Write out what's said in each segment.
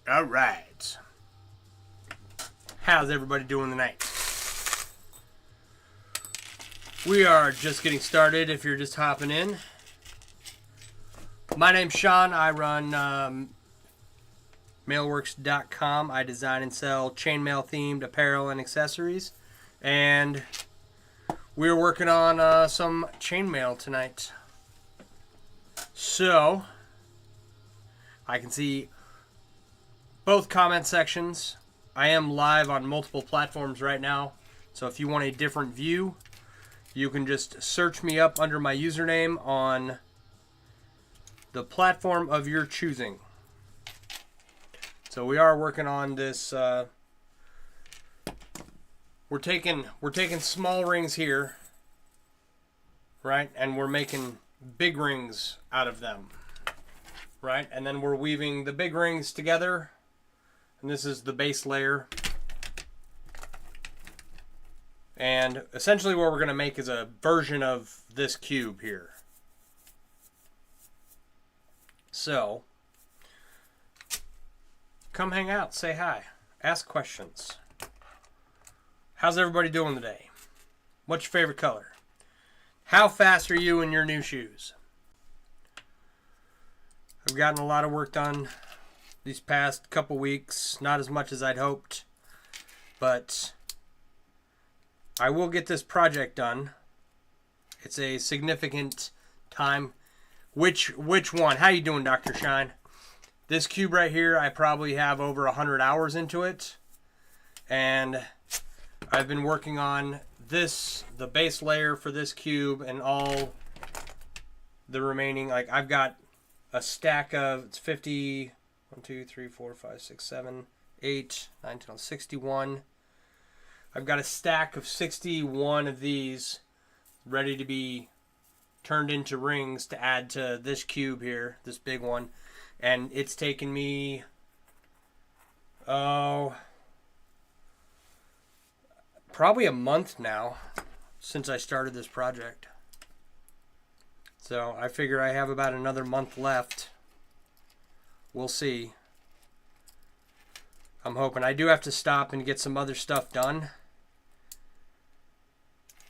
All right. How's everybody doing tonight? We are just getting started if you're just hopping in. My name's Sean. I run mailworks.com. I design and sell chainmail themed apparel and accessories. And we're working on some chainmail tonight. So, I can see both comment sections. I am live on multiple platforms right now. So if you want a different view, you can just search me up under my username on the platform of your choosing. So we are working on this. We're taking small rings here, right? And we're making big rings out of them, right? And then we're weaving the big rings together. And this is the base layer. And essentially what we're going to make is a version of this cube here. So, come hang out, say hi, ask questions. How's everybody doing today? What's your favorite color? How fast are you in your new shoes? I've gotten a lot of work done these past couple weeks, not as much as I'd hoped, but I will get this project done. It's a significant time. Which one? How you doing, Dr. Shine? This cube right here, I probably have over 100 hours into it, and I've been working on this, the base layer for this cube, and all the remaining, like I've got a stack of, it's 50, 1, 2, 3, 4, 5, 6, 7, 8, 9, 10, 61. I've got a stack of 61 of these ready to be turned into rings to add to this cube here, this big one. And it's taken me, probably a month now since I started this project. So I figure I have about another month left. We'll see. I'm hoping. I do have to stop and get some other stuff done.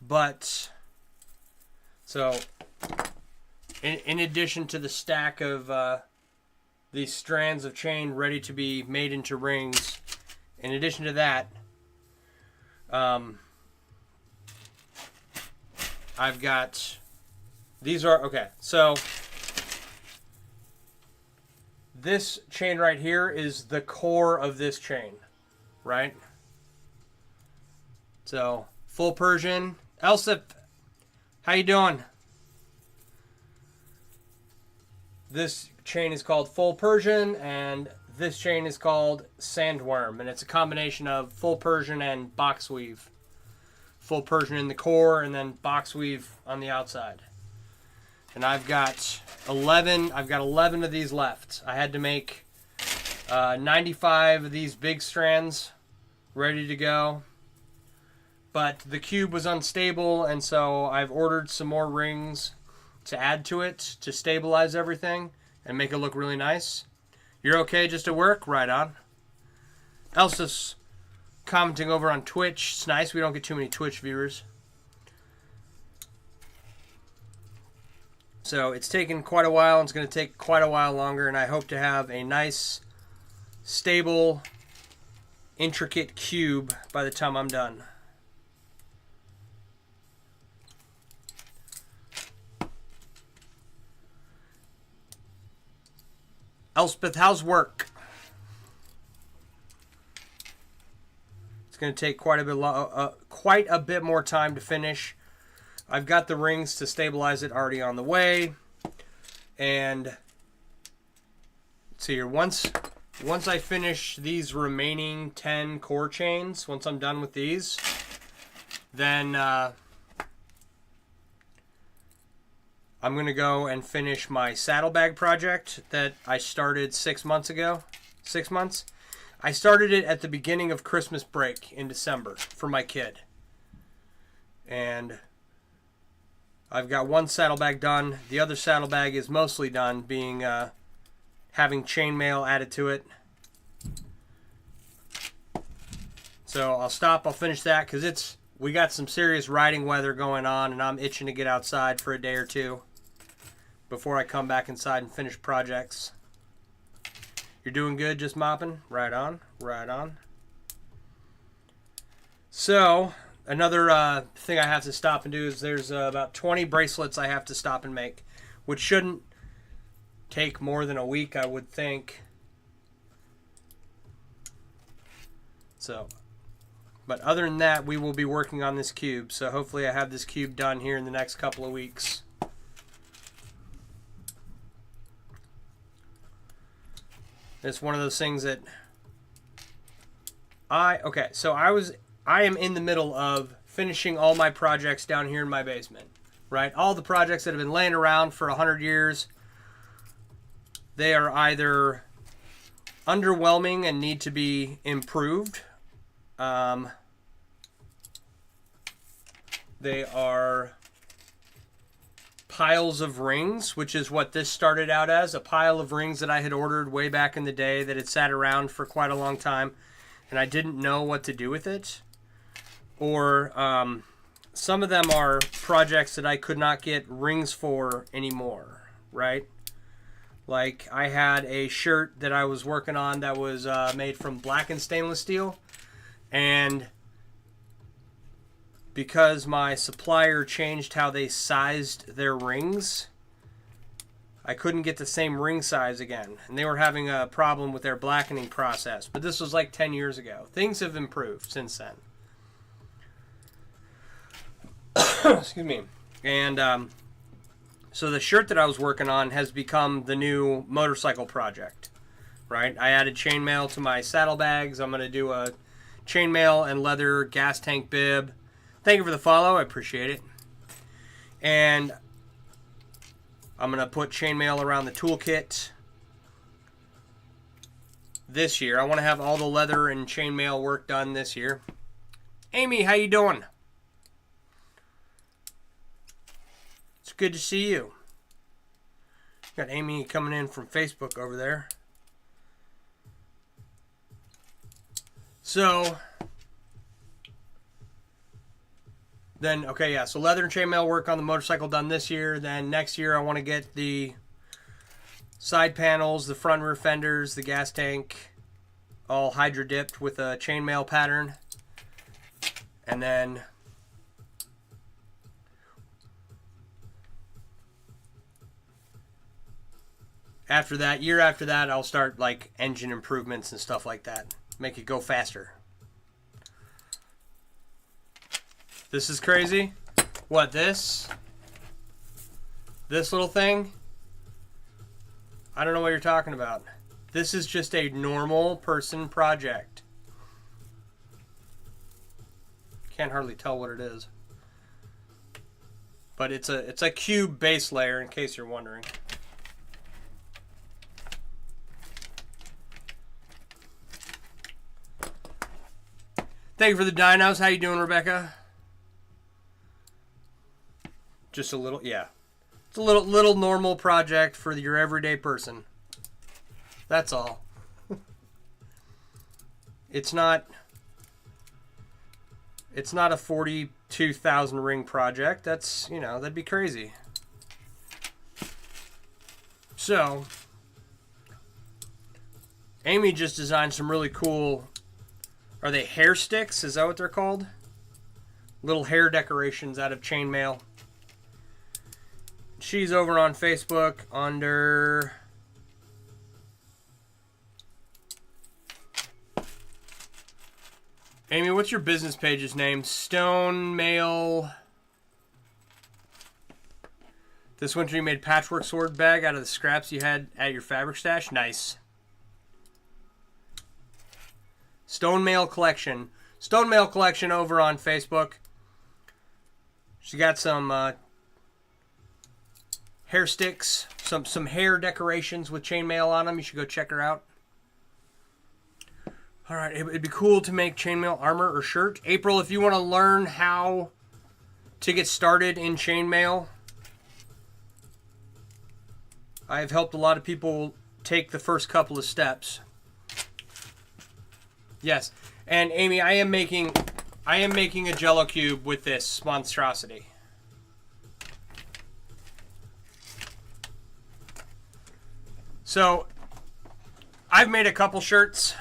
But, so, in addition to the stack of these strands of chain ready to be made into rings, in addition to that, I've got, these are, okay, so this chain right here is the core of this chain, right? So, full Persian. Elsif, how you doing? This chain is called full Persian, and this chain is called Sandwyrm, and it's a combination of full Persian and box weave. Full Persian in the core, and then box weave on the outside. And I've got 11 of these left. I had to make 95 of these big strands ready to go. But the cube was unstable, and so I've ordered some more rings to add to it to stabilize everything and make it look really nice. You're okay just at work? Right on. Elsa's commenting over on Twitch. It's nice we don't get too many Twitch viewers. So it's taken quite a while, and it's going to take quite a while longer, and I hope to have a nice, stable, intricate cube by the time I'm done. Elspeth, how's work? It's going to take quite a bit more time to finish. I've got the rings to stabilize it already on the way. And let's see here. Once I finish these remaining 10 core chains, once I'm done with these, then I'm going to go and finish my saddlebag project that I started 6 months ago. 6 months? I started it at the beginning of Christmas break in December for my kid. And I've got one saddlebag done. The other saddlebag is mostly done, being having chainmail added to it. So I'll stop. I'll finish that because we got some serious riding weather going on, and I'm itching to get outside for a day or two before I come back inside and finish projects. You're doing good, just mopping? Right on, right on. So, another thing I have to stop and do is there's about 20 bracelets I have to stop and make, which shouldn't take more than a week, I would think. So, but other than that, we will be working on this cube. So hopefully I have this cube done here in the next couple of weeks. It's one of those things that I am in the middle of finishing all my projects down here in my basement, right? All the projects that have been laying around for 100 years, they are either underwhelming and need to be improved. They are piles of rings, which is what this started out as, a pile of rings that I had ordered way back in the day that had sat around for quite a long time, and I didn't know what to do with it. Or some of them are projects that I could not get rings for anymore, right? Like I had a shirt that I was working on that was made from blackened stainless steel, and because my supplier changed how they sized their rings, I couldn't get the same ring size again. And they were having a problem with their blackening process. But this was like 10 years ago. Things have improved since then. Excuse me. And so the shirt that I was working on has become the new motorcycle project, right? I added chainmail to my saddlebags. I'm going to do a chainmail and leather gas tank bib. Thank you for the follow. I appreciate it. And I'm going to put chainmail around the toolkit this year. I want to have all the leather and chainmail work done this year. Amy, how you doing? It's good to see you. Got Amy coming in from Facebook over there. So then, okay, yeah, so leather and chainmail work on the motorcycle done this year. Then next year I want to get the side panels, the front rear fenders, the gas tank, all hydro dipped with a chainmail pattern. And then after that, year after that, I'll start like engine improvements and stuff like that. Make it go faster. This is crazy. What, this? This little thing? I don't know what you're talking about. This is just a normal person project. Can't hardly tell what it is. But it's a cube base layer, in case you're wondering. Thank you for the dinos. How you doing, Rebecca? Just a little, yeah. It's a little normal project for your everyday person. That's all. It's not a 42,000 ring project. That's, that'd be crazy. So, Amy just designed some really cool, are they hair sticks? Is that what they're called? Little hair decorations out of chainmail. She's over on Facebook under Amy, what's your business page's name? Stone Mail. This winter you made patchwork sword bag out of the scraps you had at your fabric stash? Nice. Stone Mail Collection. Stone Mail Collection over on Facebook. She got some hair sticks, some hair decorations with chainmail on them. You should go check her out. All right, it'd be cool to make chainmail armor or shirt. April, if you want to learn how to get started in chainmail, I've helped a lot of people take the first couple of steps. Yes, and Amy, I am making a Jello cube with this monstrosity. So, I've made a couple shirts.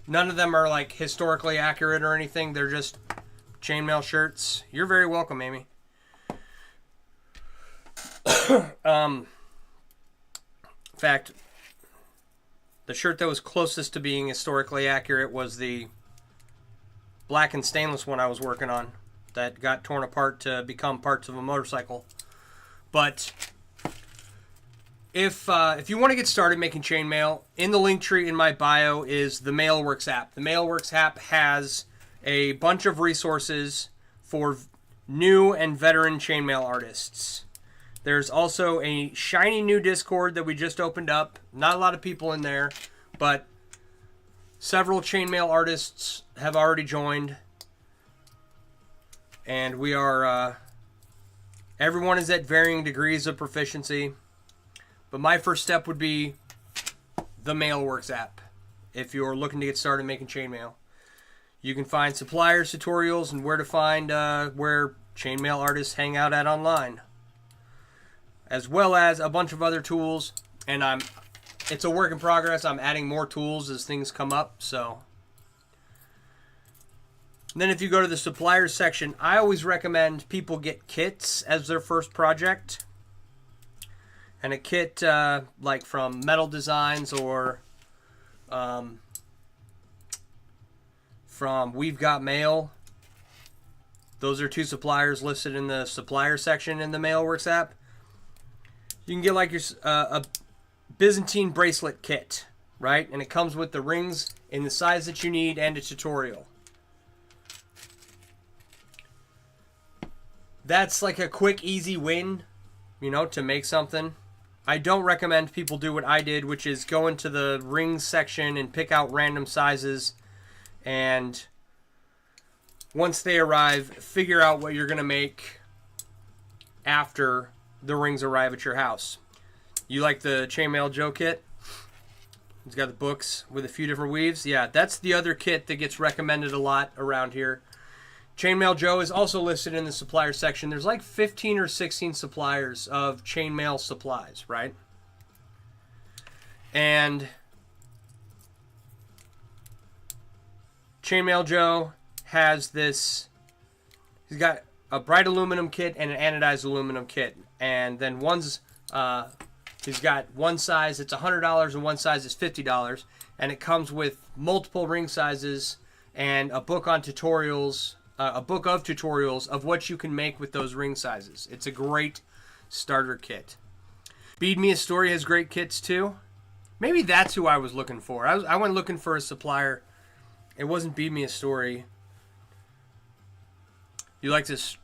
None of them are like historically accurate or anything. They're just chainmail shirts. You're very welcome, Amy. In fact, the shirt that was closest to being historically accurate was the black and stainless one I was working on that got torn apart to become parts of a motorcycle. But if you want to get started making chainmail, in the link tree in my bio is the Mailworks app. The Mailworks app has a bunch of resources for new and veteran chainmail artists. There's also a shiny new Discord that we just opened up. Not a lot of people in there, but several chainmail artists have already joined. And we are, everyone is at varying degrees of proficiency. But my first step would be the Mailworks app if you're looking to get started making chainmail. You can find suppliers, tutorials, and where to find where chainmail artists hang out at online, as well as a bunch of other tools. And it's a work in progress. I'm adding more tools as things come up. So and then if you go to the suppliers section, I always recommend people get kits as their first project. And a kit like from Metal Designs or from We've Got Mail. Those are two suppliers listed in the supplier section in the Mailworks app. You can get like your a Byzantine bracelet kit, right? And it comes with the rings in the size that you need and a tutorial. That's like a quick, easy win, you know, to make something. I don't recommend people do what I did, which is go into the rings section and pick out random sizes, and once they arrive, figure out what you're going to make after the rings arrive at your house. You like the Chainmail Joe kit? It's got the books with a few different weaves. Yeah, that's the other kit that gets recommended a lot around here. Chainmail Joe is also listed in the supplier section. There's like 15 or 16 suppliers of chainmail supplies, right? And Chainmail Joe has this, he's got a bright aluminum kit and an anodized aluminum kit. And then one's, he's got one size, it's $100, and one size is $50. And it comes with multiple ring sizes and a book on tutorials, a book of tutorials of what you can make with those ring sizes. It's a great starter kit. Bead Me a Story has great kits too. Maybe that's who I was looking for. I went looking for a supplier. It wasn't Bead Me a Story. You like this,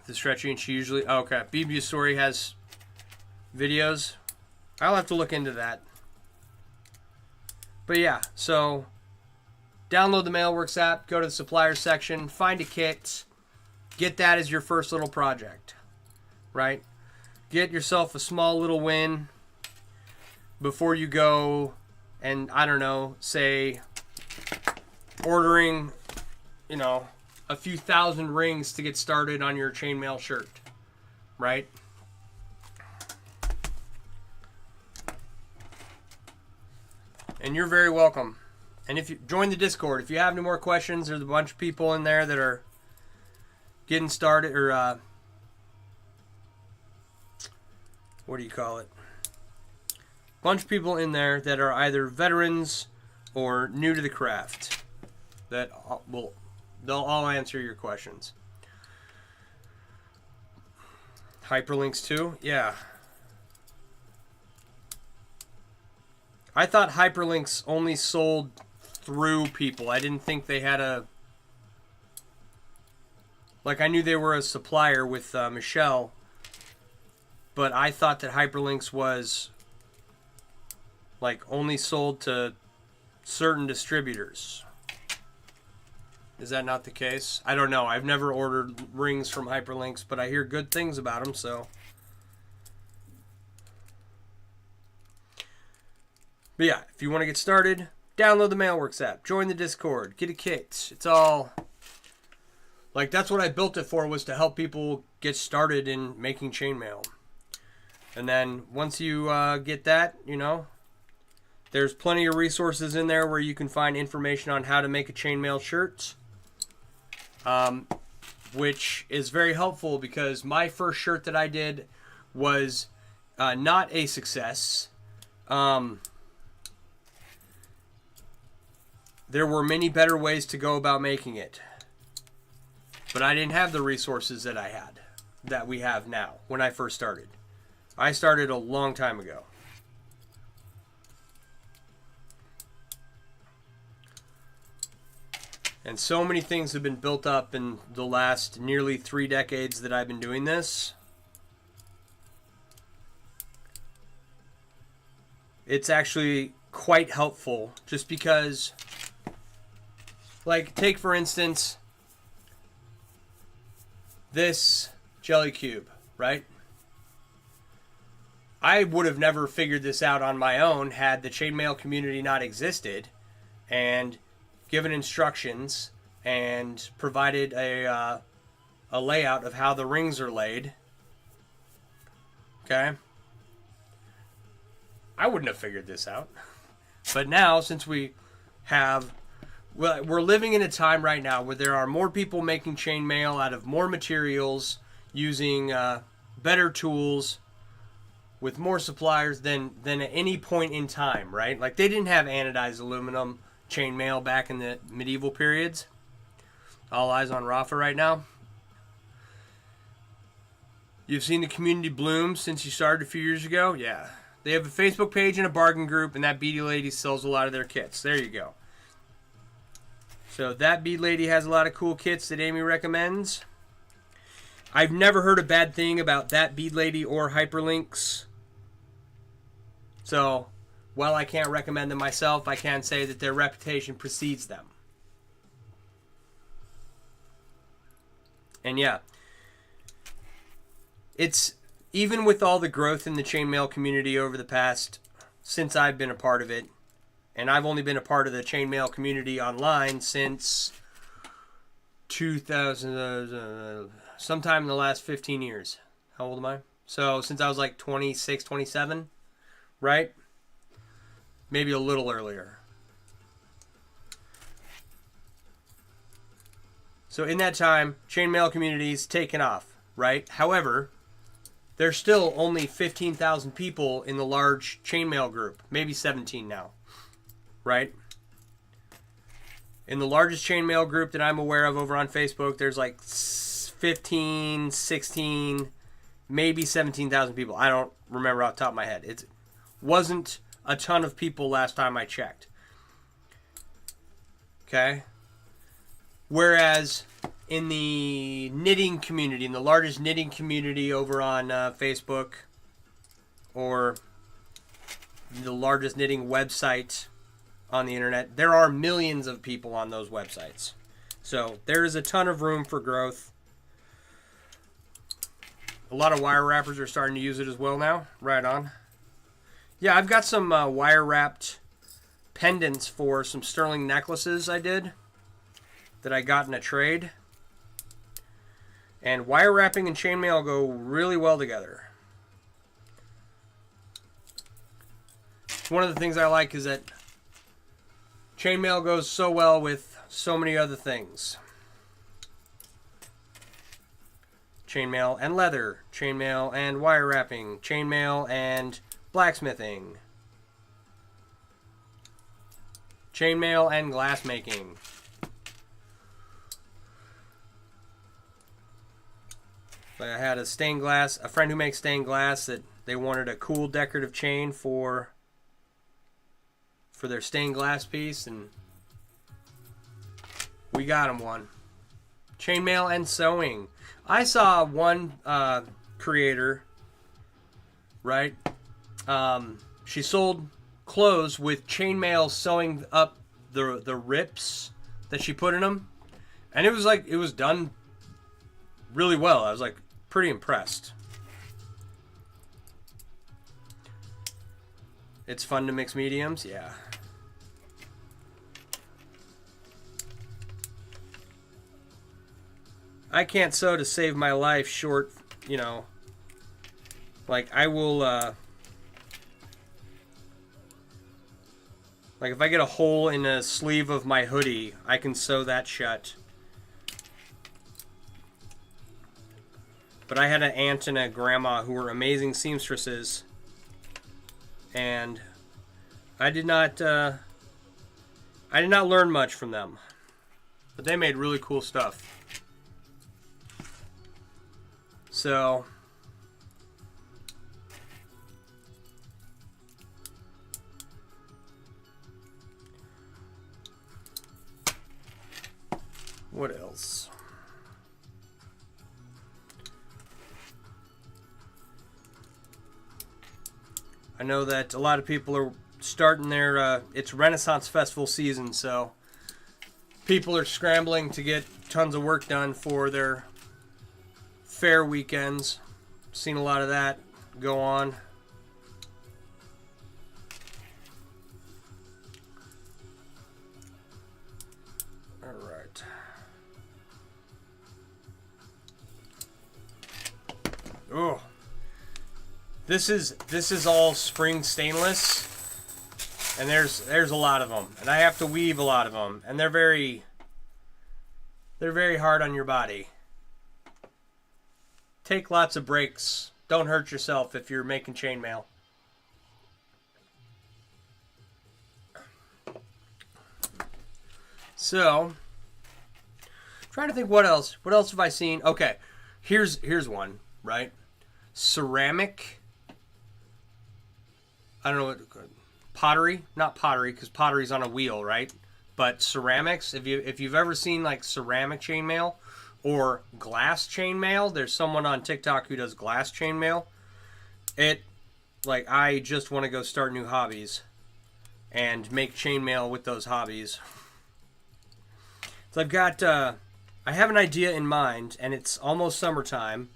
the stretchy, and she usually... Oh, okay. Bead Me a Story has videos. I'll have to look into that. But yeah, so... download the Mailworks app, go to the supplier section, find a kit, get that as your first little project, right? Get yourself a small little win before you go and, I don't know, say ordering, you know, a few thousand rings to get started on your chainmail shirt, right? And you're very welcome. And if you join the Discord, if you have any more questions, there's a bunch of people in there that are getting started, or what do you call it? Bunch of people in there that are either veterans or new to the craft that they'll all answer your questions. Hyperlinks too? Yeah. I thought hyperlinks only sold through people. I didn't think they had a... Like, I knew they were a supplier with Michelle, but I thought that hyperlinks was, like, only sold to certain distributors. Is that not the case? I don't know. I've never ordered rings from hyperlinks, but I hear good things about them, so... But yeah, if you want to get started, download the Mailworks app, join the Discord, get a kit. It's all... Like, that's what I built it for, was to help people get started in making chainmail. And then once you get that, you know, there's plenty of resources in there where you can find information on how to make a chainmail shirt. Which is very helpful because my first shirt that I did was not a success. There were many better ways to go about making it. But I didn't have the resources that I had, that we have now, when I first started. I started a long time ago. And so many things have been built up in the last nearly 3 decades that I've been doing this. It's actually quite helpful, just because, like, take for instance... this jelly cube, right? I would have never figured this out on my own had the chainmail community not existed and given instructions and provided a layout of how the rings are laid. Okay? I wouldn't have figured this out. But now, since we have... Well, we're living in a time right now where there are more people making chainmail out of more materials, using better tools, with more suppliers than at any point in time, right? Like, they didn't have anodized aluminum chainmail back in the medieval periods. All eyes on Rafa right now. You've seen the community bloom since you started a few years ago? Yeah. They have a Facebook page and a bargain group, and that beady lady sells a lot of their kits. There you go. So that bead lady has a lot of cool kits that Amy recommends. I've never heard a bad thing about that bead lady or hyperlinks. So while I can't recommend them myself, I can say that their reputation precedes them. And yeah, it's, even with all the growth in the chainmail community over the past, since I've been a part of it, and I've only been a part of the chainmail community online since 2000, sometime in the last 15 years. How old am I? So since I was like 26, 27, right? Maybe a little earlier. So in that time, chainmail community's taken off, right? However, there's still only 15,000 people in the large chainmail group, maybe 17 now. Right? In the largest chainmail group that I'm aware of over on Facebook, there's like 15, 16, maybe 17,000 people. I don't remember off the top of my head. It wasn't a ton of people last time I checked. Okay? Whereas in the knitting community, in the largest knitting community over on Facebook, or the largest knitting website on the internet, there are millions of people on those websites. So there is a ton of room for growth. A lot of wire wrappers are starting to use it as well now. Right on. Yeah, I've got some wire wrapped pendants for some sterling necklaces I did that I got in a trade. And wire wrapping and chainmail go really well together. One of the things I like is that chainmail goes so well with so many other things. Chainmail and leather, chainmail and wire wrapping, chainmail and blacksmithing, chainmail and glass making. Like I had a friend who makes stained glass, that they wanted a cool decorative chain for their stained glass piece, and we got them one. Chainmail and sewing. I saw one creator, right? She sold clothes with chainmail sewing up the rips that she put in them, and it was done really well. I was like pretty impressed. It's fun to mix mediums, yeah. I can't sew to save my life short, you know. Like I will, like if I get a hole in a sleeve of my hoodie, I can sew that shut. But I had an aunt and a grandma who were amazing seamstresses, and I did not learn much from them, but they made really cool stuff. So what else? I know that a lot of people are starting their it's Renaissance Festival season, so people are scrambling to get tons of work done for their fair weekends. Seen a lot of that go on. All right. Oh, this is all spring stainless, and there's a lot of them, and I have to weave a lot of them, and they're very hard on your body. Take lots of breaks. Don't hurt yourself if you're making chainmail. So, trying to think what else. What else have I seen? Okay, here's one, right? Ceramic. I don't know what pottery, not pottery, because pottery's on a wheel, right? But ceramics. If you've ever seen like ceramic chainmail or glass chainmail, there's someone on TikTok who does glass chainmail. I just want to go start new hobbies and make chainmail with those hobbies. So I've got, I have an idea in mind, and it's almost summertime,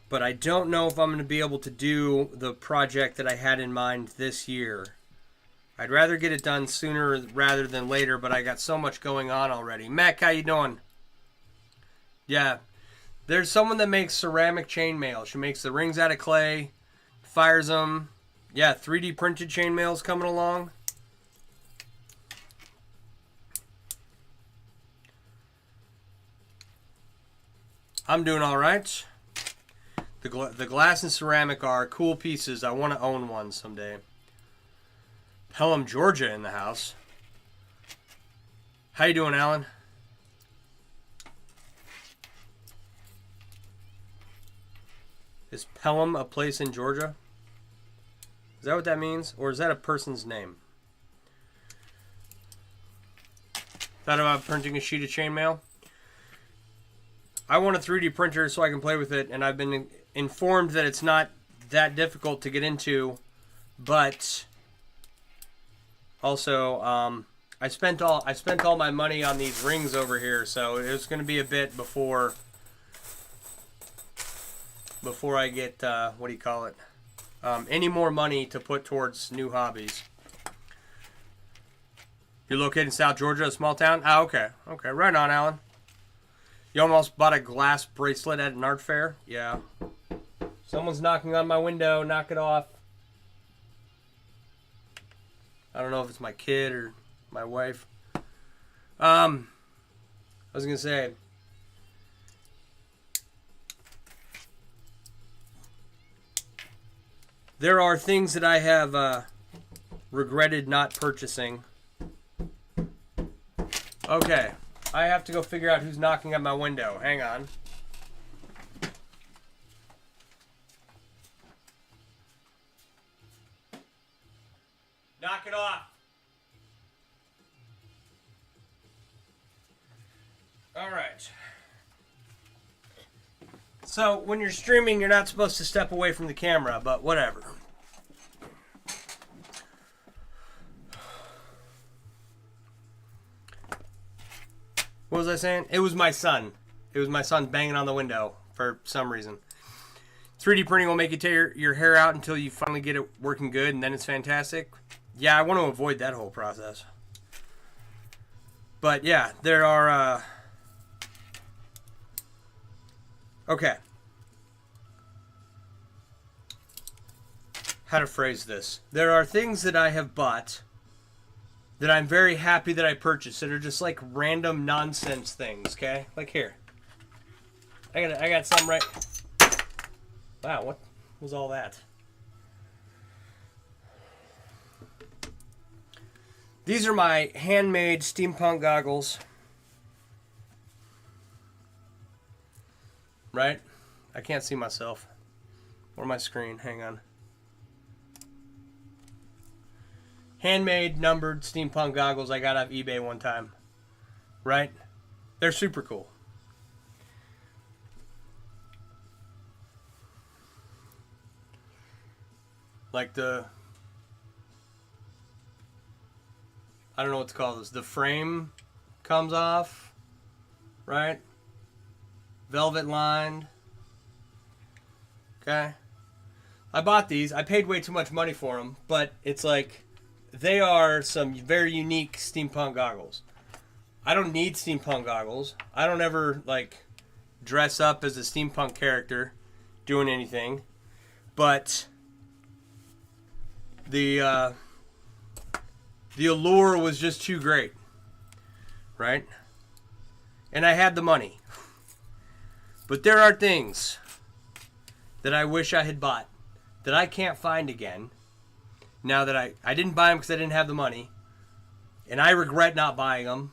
but I don't know if I'm going to be able to do the project that I had in mind this year. I'd rather get it done sooner rather than later, but I got so much going on already. Mac, how you doing? Yeah, there's someone that makes ceramic chainmail. She makes the rings out of clay, fires them. Yeah, 3D printed chainmail's coming along. I'm doing all right. The glass and ceramic are cool pieces. I want to own one someday. Pelham, Georgia in the house. How you doing, Alan? Is Pelham a place in Georgia? Is that what that means? Or is that a person's name? Thought about printing a sheet of chainmail? I want a 3D printer so I can play with it, and I've been informed that it's not that difficult to get into, but also I spent all my money on these rings over here, so it's going to be a bit before I get what do you call it? Any more money to put towards new hobbies. You're located in South Georgia, a small town? Ah, okay. Okay, right on, Alan. You almost bought a glass bracelet at an art fair? Yeah. Someone's knocking on my window. Knock it off. I don't know if it's my kid or my wife. I was going to say, there are things that I have regretted not purchasing. Okay, I have to go figure out who's knocking at my window. Hang on. Knock it off. All right. So when you're streaming, you're not supposed to step away from the camera, but whatever. What was I saying? It was my son. It was my son banging on the window for some reason. 3D printing will make you tear your hair out until you finally get it working good, and then it's fantastic. Yeah, I want to avoid that whole process. But yeah, there are... Okay. How to phrase this. There are things that I have bought that I'm very happy that I purchased that are just like random nonsense things, okay? Like here. I got some right... Wow, what was all that? These are my handmade steampunk goggles. Right? I can't see myself. Or my screen. Hang on. Handmade, numbered steampunk goggles I got off eBay one time. Right? They're super cool. Like the... I don't know what to call this. The frame comes off. Right? Velvet lined. Okay. I bought these. I paid way too much money for them. But it's like... They are some very unique steampunk goggles. I don't need steampunk goggles. I don't ever, like, dress up as a steampunk character doing anything. But the allure was just too great. Right? And I had the money. But there are things that I wish I had bought that I can't find again. Now that I didn't buy them because I didn't have the money. And I regret not buying them.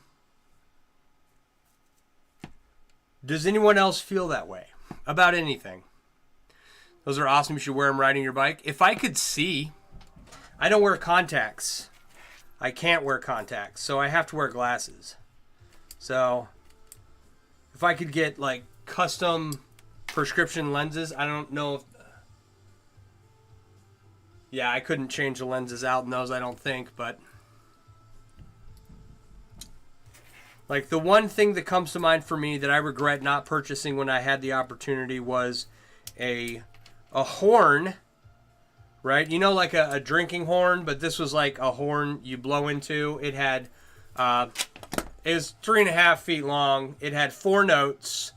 Does anyone else feel that way about anything? Those are awesome. You should wear them riding your bike. If I could see, I don't wear contacts. I can't wear contacts, so I have to wear glasses. So if I could get like custom prescription lenses, I don't know if... Yeah, I couldn't change the lenses out in those, I don't think, but... Like, the one thing that comes to mind for me that I regret not purchasing when I had the opportunity was a horn, right? You know, like a drinking horn, but this was like a horn you blow into. It had... it was 3.5 feet long. It had 4 notes,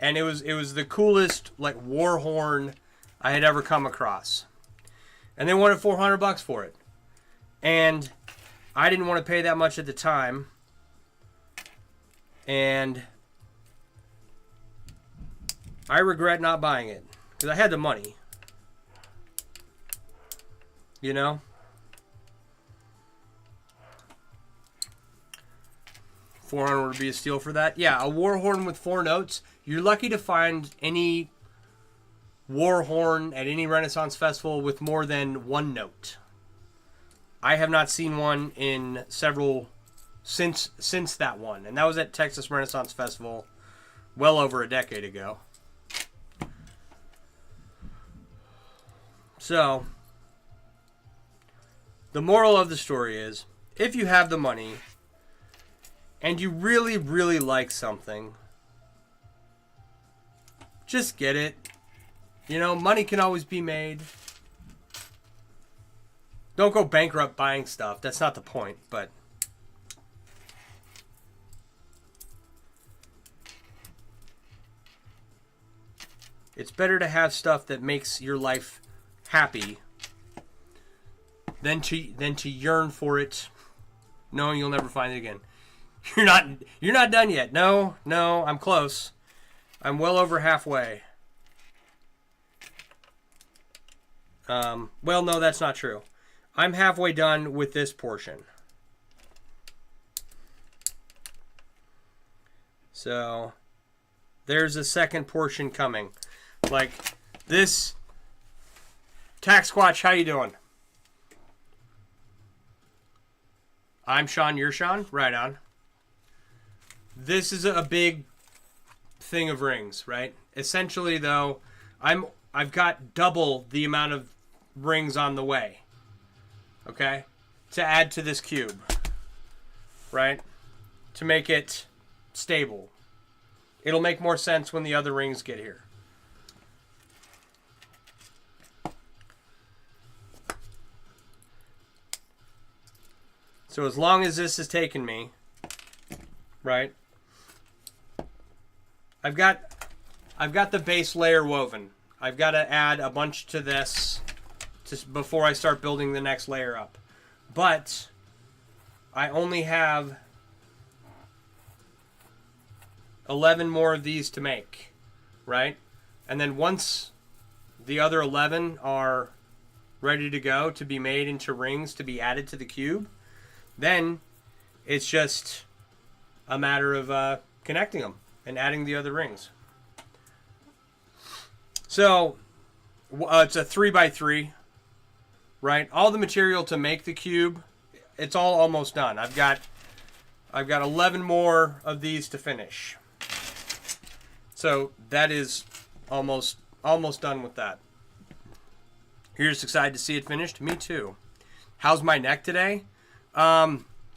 and it was the coolest, like, war horn I had ever come across. And they wanted $400 for it. And I didn't want to pay that much at the time. And I regret not buying it. Because I had the money. You know? $400 would be a steal for that. Yeah, a war horn with 4 notes. You're lucky to find any war horn at any Renaissance festival with more than 1 note. I have not seen one in several since that one, and that was at Texas Renaissance Festival well over a decade ago. So the moral of the story is, if you have the money and you really, really like something, just get it. You know, money can always be made. Don't go bankrupt buying stuff. That's not the point, but... It's better to have stuff that makes your life happy than to yearn for it, knowing you'll never find it again. You're not done yet. No, I'm close. I'm well over halfway. Well, no, that's not true. I'm halfway done with this portion. So, there's a second portion coming. Like, this... Tax Squatch, how you doing? I'm Sean, you're Sean? Right on. This is a big thing of rings, right? Essentially, though, I've got double the amount of rings on the way, okay, to add to this cube, right, to make it stable. It'll make more sense when the other rings get here. So as long as this has taken me, right, I've got the base layer woven. I've got to add a bunch to this before I start building the next layer up. But I only have 11 more of these to make, right? And then once the other 11 are ready to go to be made into rings to be added to the cube, then it's just a matter of connecting them and adding the other rings. So it's a 3x3, right? All the material to make the cube, it's all almost done. I've got 11 more of these to finish. So that is almost done with that. You're just excited to see it finished? Me too. How's my neck today?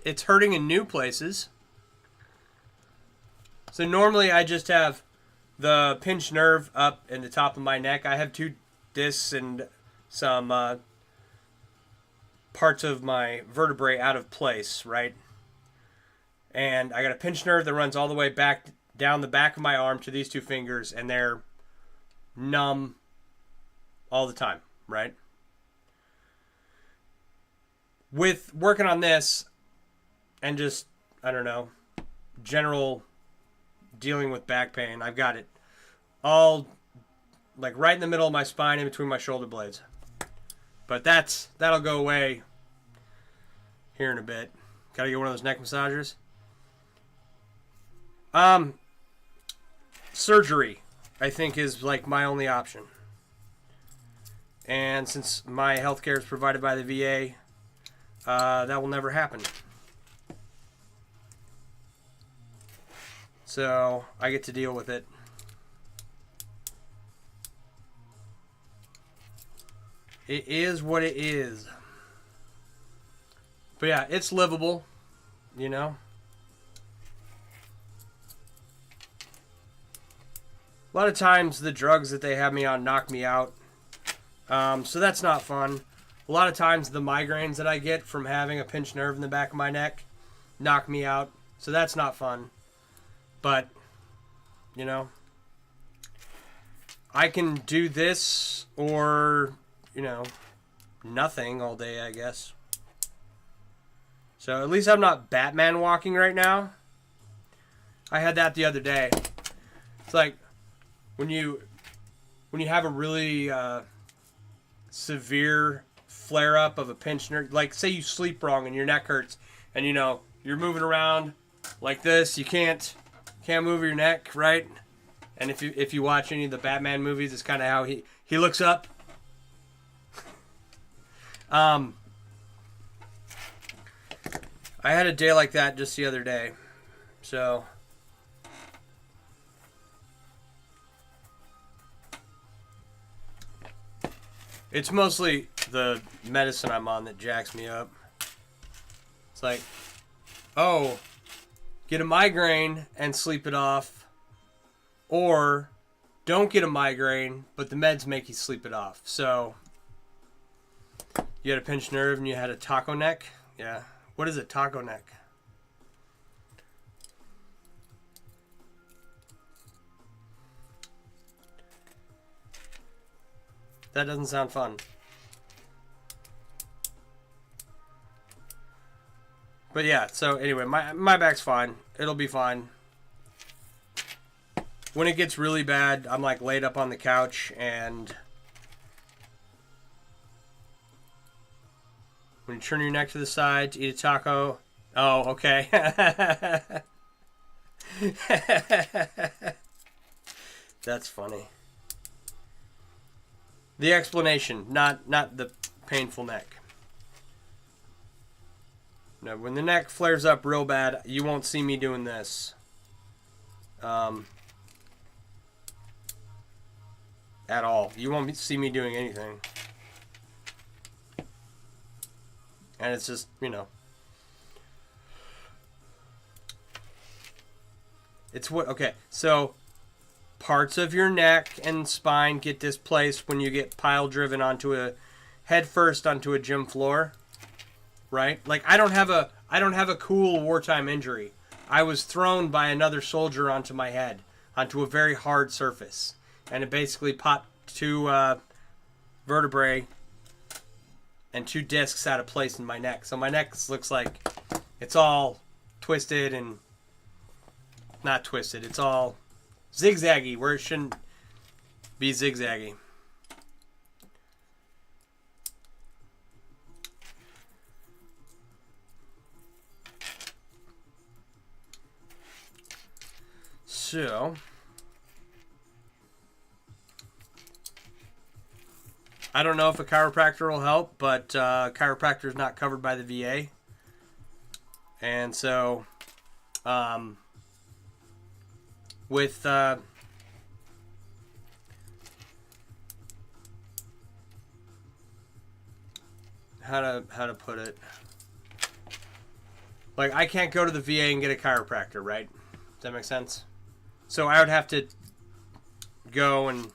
It's hurting in new places. So normally I just have the pinched nerve up in the top of my neck. I have 2 discs and some parts of my vertebrae out of place, right? And I got a pinched nerve that runs all the way back down the back of my arm to these 2 fingers, and they're numb all the time, right? With working on this and just, I don't know, general dealing with back pain, I've got it all like right in the middle of my spine in between my shoulder blades. But that'll go away here in a bit. Gotta get one of those neck massagers. Surgery, I think, is like my only option. And since my healthcare is provided by the VA, that will never happen. So I get to deal with it. It is what it is. But yeah, it's livable, you know. A lot of times the drugs that they have me on knock me out. So that's not fun. A lot of times the migraines that I get from having a pinched nerve in the back of my neck knock me out. So that's not fun. But, you know, I can do this or, you know, nothing all day, I guess. So at least I'm not Batman walking right now. I had that the other day. It's like when you have a really severe flare-up of a pinched nerve, like say you sleep wrong and your neck hurts, and you know you're moving around like this, you can't move your neck, right? And if you watch any of the Batman movies, it's kind of how he looks up. I had a day like that just the other day, so it's mostly the medicine I'm on that jacks me up. It's like, oh, get a migraine and sleep it off, or don't get a migraine, but the meds make you sleep it off. So you had a pinched nerve and you had a taco neck? Yeah. What is a taco neck? That doesn't sound fun. But yeah, so anyway, my back's fine. It'll be fine. When it gets really bad, I'm like laid up on the couch, and when you turn your neck to the side to eat a taco. Oh, okay. That's funny. The explanation, not the painful neck. No, when the neck flares up real bad, you won't see me doing this. At all. You won't see me doing anything. And it's just, you know. It's what, okay, so parts of your neck and spine get displaced when you get pile driven onto a, head first onto a gym floor, right? Like, I don't have a cool wartime injury. I was thrown by another soldier onto my head, onto a very hard surface. And it basically popped 2 vertebrae and 2 discs out of place in my neck. So my neck looks like it's all twisted and not twisted. It's all zigzaggy where it shouldn't be zigzaggy. So I don't know if a chiropractor will help, but chiropractor is not covered by the VA. And so with how to put it, like, I can't go to the VA and get a chiropractor, right? Does that make sense? So I would have to go and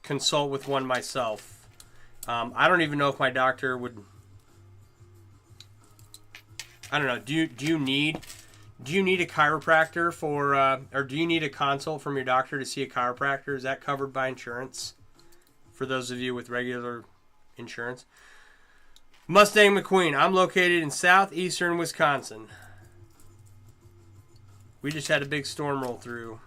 consult with one myself. I don't even know if my doctor would. I don't know. Do you need a chiropractor for, or do you need a consult from your doctor to see a chiropractor? Is that covered by insurance? For those of you with regular insurance. Mustang McQueen. I'm located in southeastern Wisconsin. We just had a big storm roll through.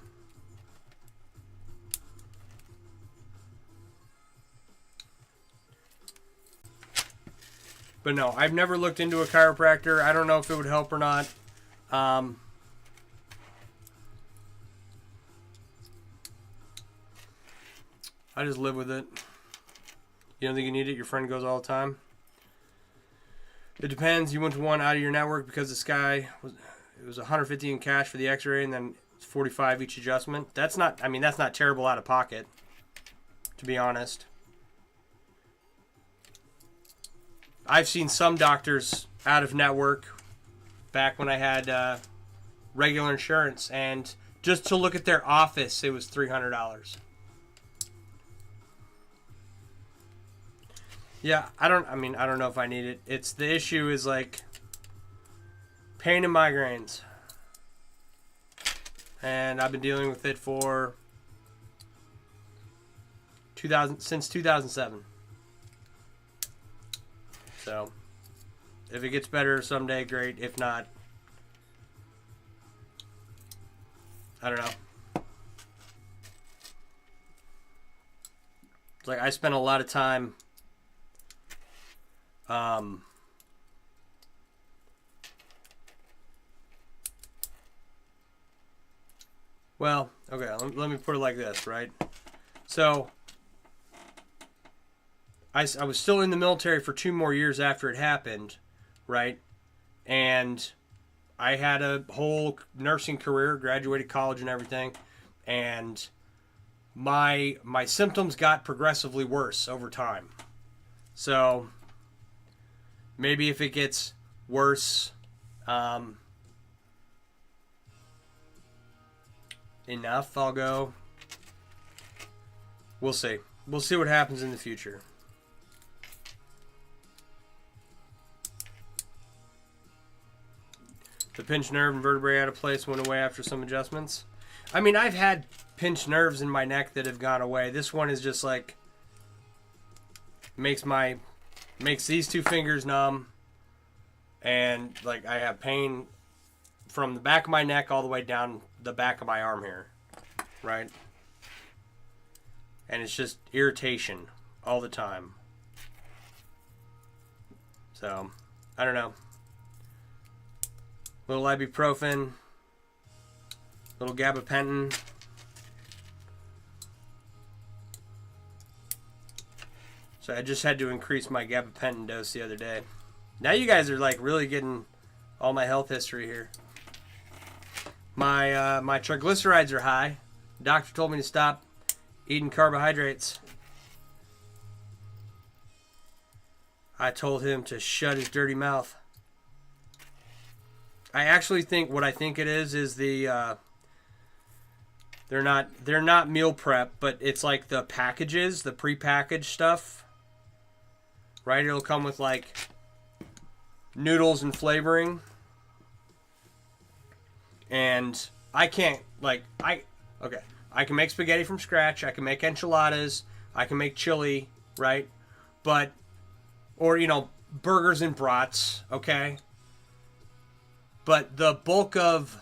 But no, I've never looked into a chiropractor. I don't know if it would help or not. I just live with it. You don't think you need it? Your friend goes all the time. It depends. You went to one out of your network because this guy it was $150 in cash for the X-ray, and then it's $45 each adjustment. That's not. I mean, that's not terrible out of pocket, to be honest. I've seen some doctors out of network back when I had regular insurance, and just to look at their office, it was $300. Yeah, I don't know if I need it. It's the issue is like pain and migraines. And I've been dealing with it for since 2007. So, if it gets better someday, great. If not, I don't know. It's like I spent a lot of time well, okay, let me put it like this, right? So, I was still in the military for 2 more years after it happened, right? And I had a whole nursing career, graduated college and everything, and my symptoms got progressively worse over time. So maybe if it gets worse enough, I'll go. We'll see. We'll see what happens in the future. The pinched nerve and vertebrae out of place went away after some adjustments. I mean, I've had pinched nerves in my neck that have gone away. This one is just like makes these 2 fingers numb, and like I have pain from the back of my neck all the way down the back of my arm here, right? And it's just irritation all the time. So, I don't know. Little ibuprofen, little gabapentin. So I just had to increase my gabapentin dose the other day. Now you guys are like really getting all my health history here. My triglycerides are high. Doctor told me to stop eating carbohydrates. I told him to shut his dirty mouth. I actually think what I think it is the they're not meal prep, but it's like the packages, the prepackaged stuff. Right? It'll come with like noodles and flavoring. And I can't I can make spaghetti from scratch, I can make enchiladas, I can make chili, right? But or burgers and brats, okay? But the bulk of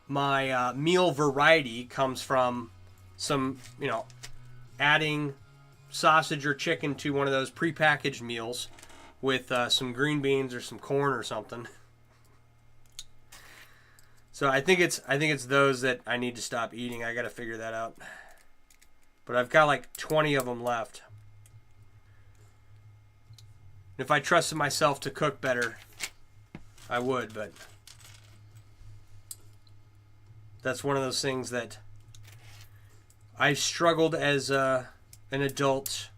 my meal variety comes from some, adding sausage or chicken to one of those prepackaged meals with some green beans or some corn or something. So I think it's those that I need to stop eating. I got to figure that out. But I've got like 20 of them left. If I trusted myself to cook better, I would, but that's one of those things that I've struggled as an adult.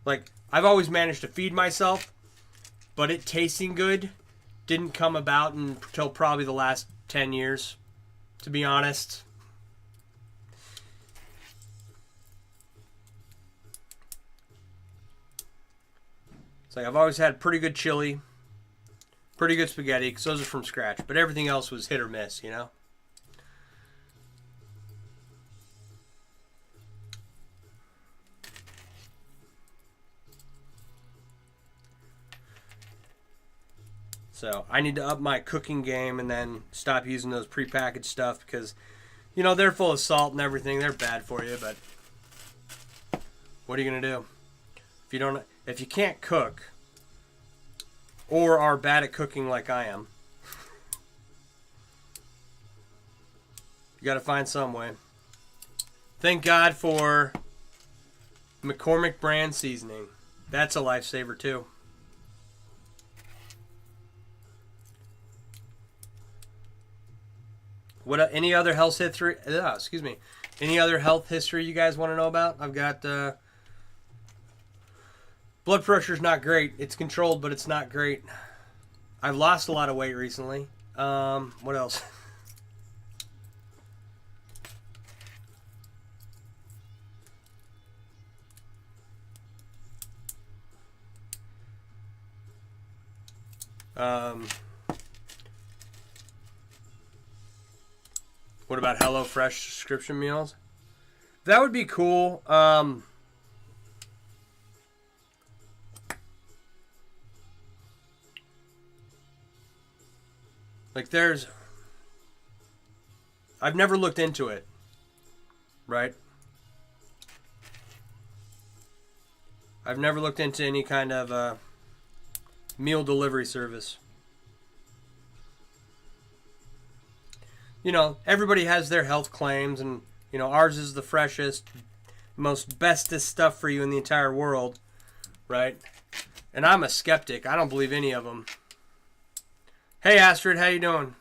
Like, I've always managed to feed myself, but it tasting good didn't come about until probably the last 10 years, to be honest. It's like I've always had pretty good chili, pretty good spaghetti, because those are from scratch. But everything else was hit or miss, So I need to up my cooking game and then stop using those prepackaged stuff because, they're full of salt and everything. They're bad for you, but what are you going to do? If you can't cook or are bad at cooking like I am, you got to find some way. Thank God for McCormick brand seasoning. That's a lifesaver too. What any other health history? Any other health history you guys want to know about? I've got blood pressure's not great. It's controlled, but it's not great. I've lost a lot of weight recently. What else? What about HelloFresh subscription meals? That would be cool. I've never looked into it, right? I've never looked into any kind of meal delivery service. Everybody has their health claims, and, ours is the freshest, most bestest stuff for you in the entire world, right? And I'm a skeptic. I don't believe any of them. Hey, Astrid, how you doing?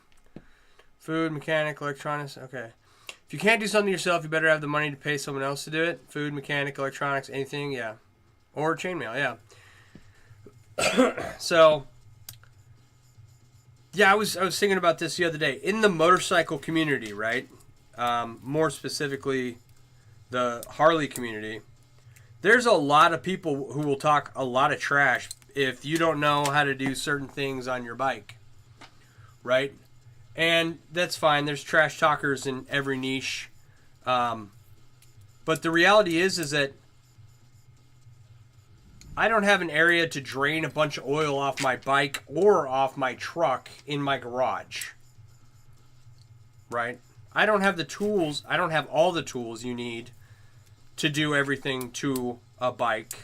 Food, mechanic, electronics, okay. If you can't do something yourself, you better have the money to pay someone else to do it. Food, mechanic, electronics, anything, yeah. Or chainmail, yeah. So... yeah, I was thinking about this the other day. In the motorcycle community, right? More specifically, the Harley community. There's a lot of people who will talk a lot of trash if you don't know how to do certain things on your bike, right? And that's fine. There's trash talkers in every niche. But the reality is that I don't have an area to drain a bunch of oil off my bike or off my truck in my garage. Right? I don't have the tools. I don't have all the tools you need to do everything to a bike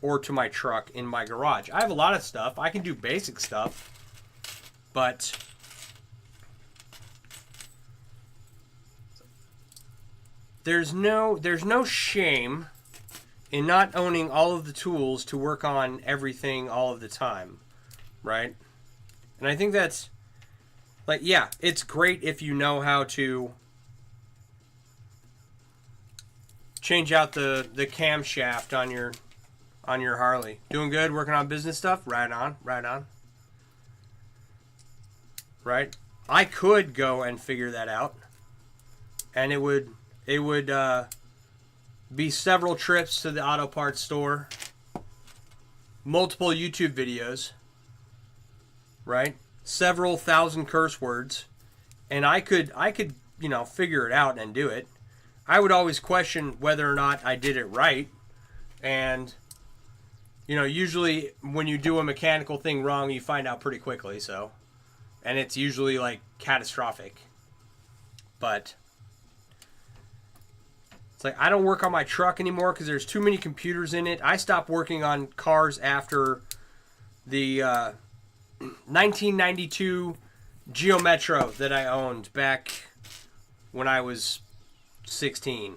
or to my truck in my garage. I have a lot of stuff. I can do basic stuff. But there's no shame in not owning all of the tools to work on everything all of the time, right? And I think that's, like, yeah, it's great if you know how to change out the camshaft on your Harley. Doing good, working on business stuff? Right on, right on. Right? I could go and figure that out. And it would be several trips to the auto parts store, multiple YouTube videos, right? Several thousand curse words, and I could figure it out and do it. I would always question whether or not I did it right, and usually when you do a mechanical thing wrong, you find out pretty quickly. So, and it's usually like catastrophic. But it's like I don't work on my truck anymore because there's too many computers in it. I stopped working on cars after the 1992 Geo Metro that I owned back when I was 16.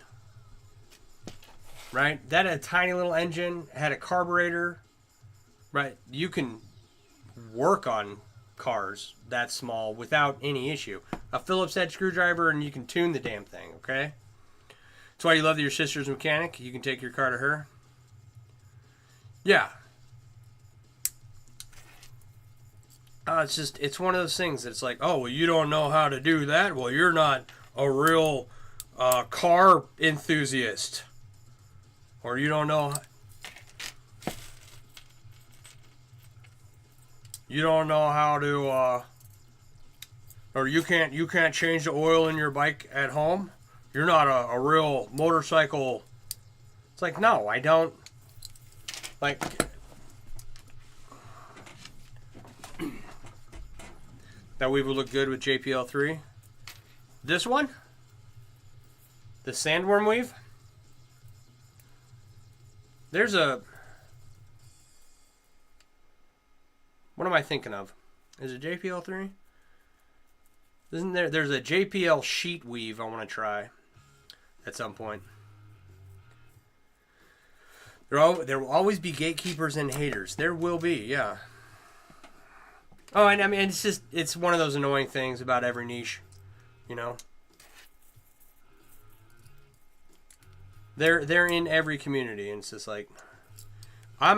Right? That had a tiny little engine, had a carburetor. Right? You can work on cars that small without any issue. A Phillips head screwdriver and you can tune the damn thing, okay? That's why you love that your sister's a mechanic. You can take your car to her. Yeah. It's one of those things that's like, oh, well, you don't know how to do that? Well, you're not a real car enthusiast. Or you don't know how to or you can't change the oil in your bike at home. You're not a real motorcycle. It's like, no, I don't. Like, that weave would look good with JPL3. This one? The Sandwyrm weave? There's a... What am I thinking of? Is it JPL3? Isn't there... There's a JPL sheet weave I want to try at some point. There will always be gatekeepers and haters. There will be, yeah. Oh, and I mean, it's one of those annoying things about every niche, They're in every community, and it's just like, I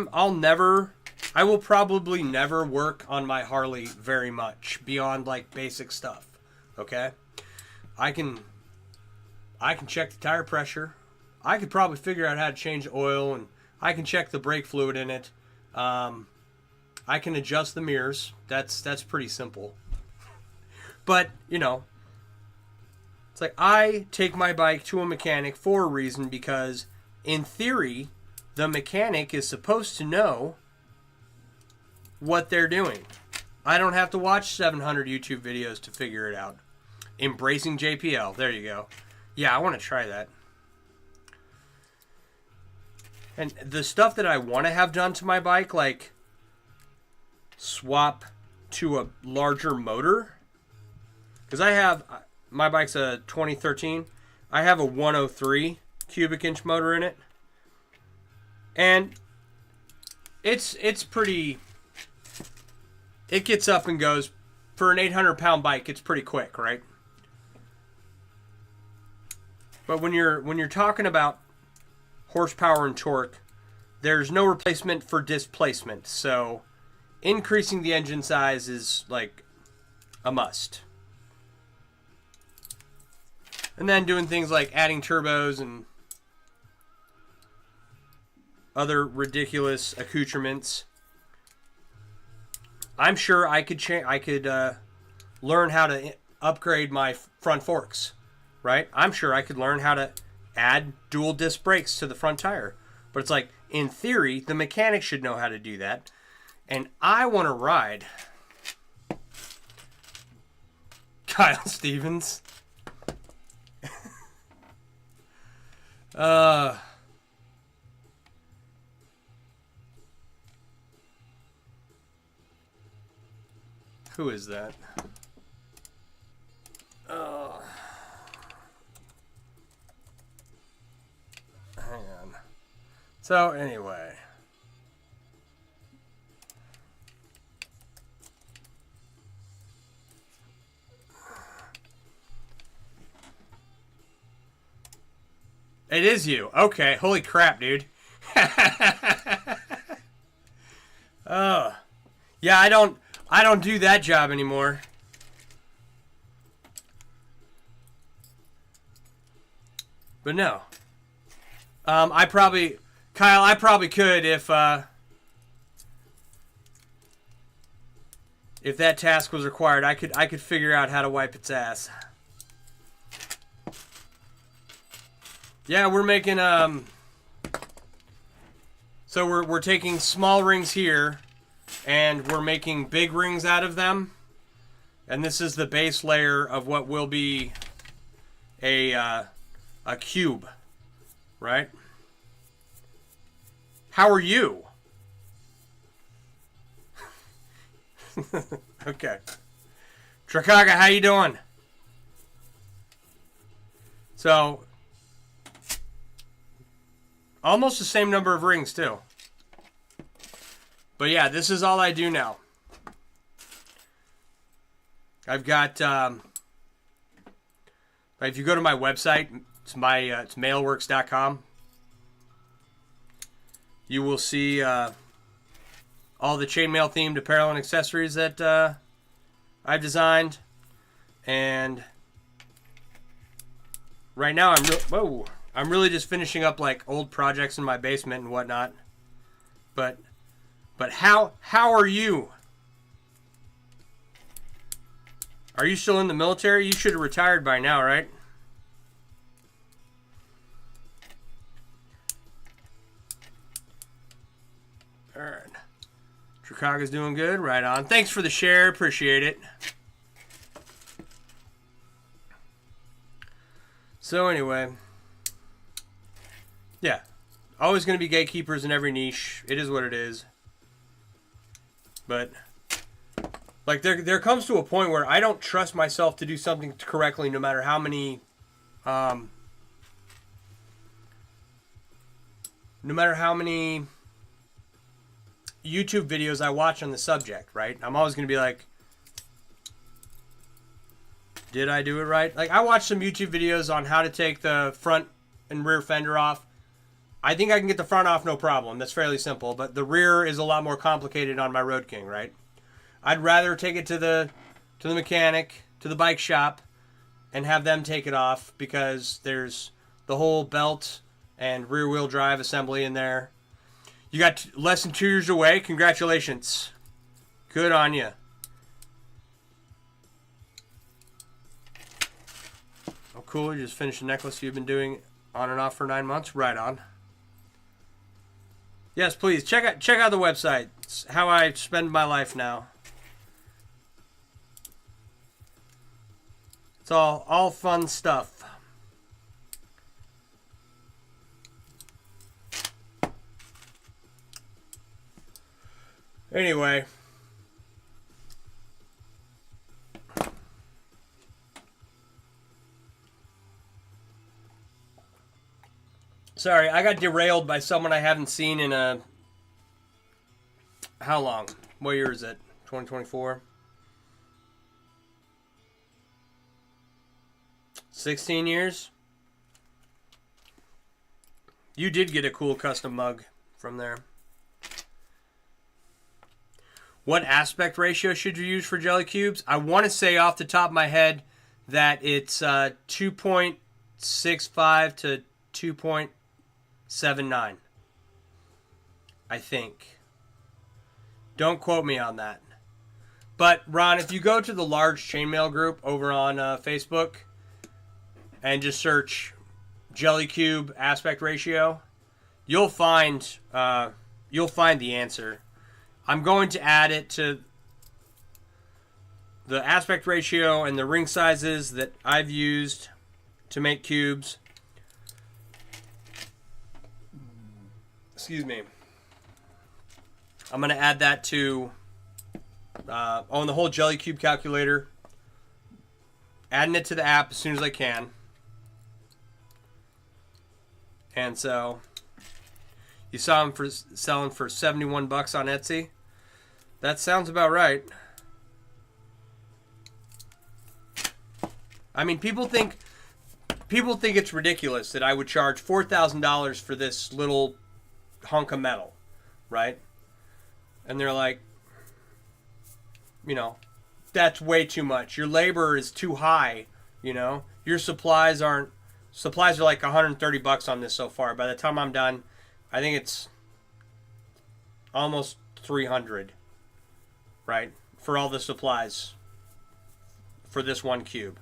will probably never work on my Harley very much beyond like basic stuff. Okay, I can check the tire pressure. I could probably figure out how to change the oil, and I can check the brake fluid in it. I can adjust the mirrors. That's pretty simple. But, it's like I take my bike to a mechanic for a reason because, in theory, the mechanic is supposed to know what they're doing. I don't have to watch 700 YouTube videos to figure it out. Embracing JPL. There you go. Yeah, I want to try that. And the stuff that I want to have done to my bike, like swap to a larger motor, because my bike's a 2013. I have a 103 cubic inch motor in it, and it's pretty. It gets up and goes. For an 800-pound bike, it's pretty quick, right? But when you're talking about horsepower and torque, there's no replacement for displacement. So increasing the engine size is like a must. And then doing things like adding turbos and other ridiculous accoutrements. I'm sure I could learn how to upgrade my front forks, right? I'm sure I could learn how to add dual disc brakes to the front tire. But it's like, in theory, the mechanic should know how to do that. And I want to ride Kyle Stevens. Who is that? Hang on. So, anyway. It is you. Okay. Holy crap, dude. Oh. Yeah, I don't do that job anymore. But no. Kyle, I probably could if that task was required. I could figure out how to wipe its ass. Yeah, we're making so we're taking small rings here and we're making big rings out of them. And this is the base layer of what will be a cube, right? How are you? Okay. Trakaga, how you doing? So, almost the same number of rings, too. But yeah, this is all I do now. I've got, if you go to my website, it's mailworks.com. You will see all the chainmail themed apparel and accessories that I've designed. And right now I'm really just finishing up like old projects in my basement and whatnot. But how are you? Are you still in the military? You should have retired by now, right? Alright. Trakaga's doing good. Right on. Thanks for the share. Appreciate it. So anyway. Yeah. Always going to be gatekeepers in every niche. It is what it is. But like there comes to a point where I don't trust myself to do something correctly no matter how many YouTube videos I watch on the subject, right? I'm always going to be like, did I do it right? Like, I watched some YouTube videos on how to take the front and rear fender off. I think I can get the front off no problem. That's fairly simple. But the rear is a lot more complicated on my Road King, right? I'd rather take it to the mechanic, to the bike shop, and have them take it off because there's the whole belt and rear wheel drive assembly in there. You got less than 2 years away. Congratulations. Good on you. Oh, cool. You just finished a necklace you've been doing on and off for 9 months. Right on. Yes, please. Check out the website. It's how I spend my life now. It's all fun stuff. Anyway. Sorry, I got derailed by someone I haven't seen in a... How long? What year is it? 2024? 16 years? You did get a cool custom mug from there. What aspect ratio should you use for jelly cubes? I want to say off the top of my head that it's 2.65 to 2.79. I think. Don't quote me on that. But, Ron, if you go to the large chainmail group over on Facebook and just search jelly cube aspect ratio, you'll find the answer. I'm going to add it to the aspect ratio and the ring sizes that I've used to make cubes. Excuse me. I'm going to add that to on the whole jelly cube calculator. Adding it to the app as soon as I can. And so you saw them selling for $71 on Etsy. That sounds about right. I mean, people think people think it's ridiculous that I would charge $4,000 for this little hunk of metal, right? And they're like, you know, that's way too much. Your labor is too high, you know. Your supplies are like $130 on this so far. By the time I'm done, I think it's almost $300, right? For all the supplies for this one cube.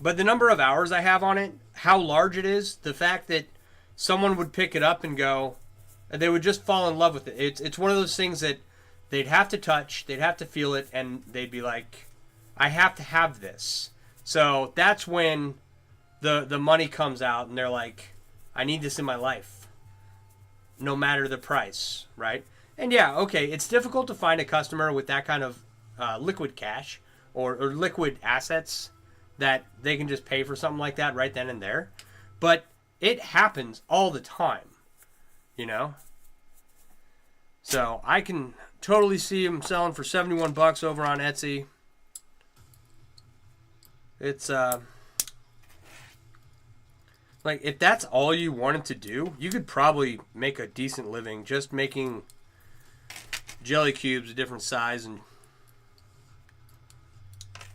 But the number of hours I have on it, how large it is, the fact that someone would pick it up and go, they would just fall in love with it. It's one of those things that they'd have to touch, they'd have to feel it, and they'd be like, I have to have this. So that's when the money comes out, and they're like, I need this in my life, no matter the price, right? And yeah, okay, it's difficult to find a customer with that kind of liquid cash or liquid assets that they can just pay for something like that right then and there. But it happens all the time, you know? So I can totally see them selling for $71 over on Etsy. It's like, if that's all you wanted to do, you could probably make a decent living just making jelly cubes of different size and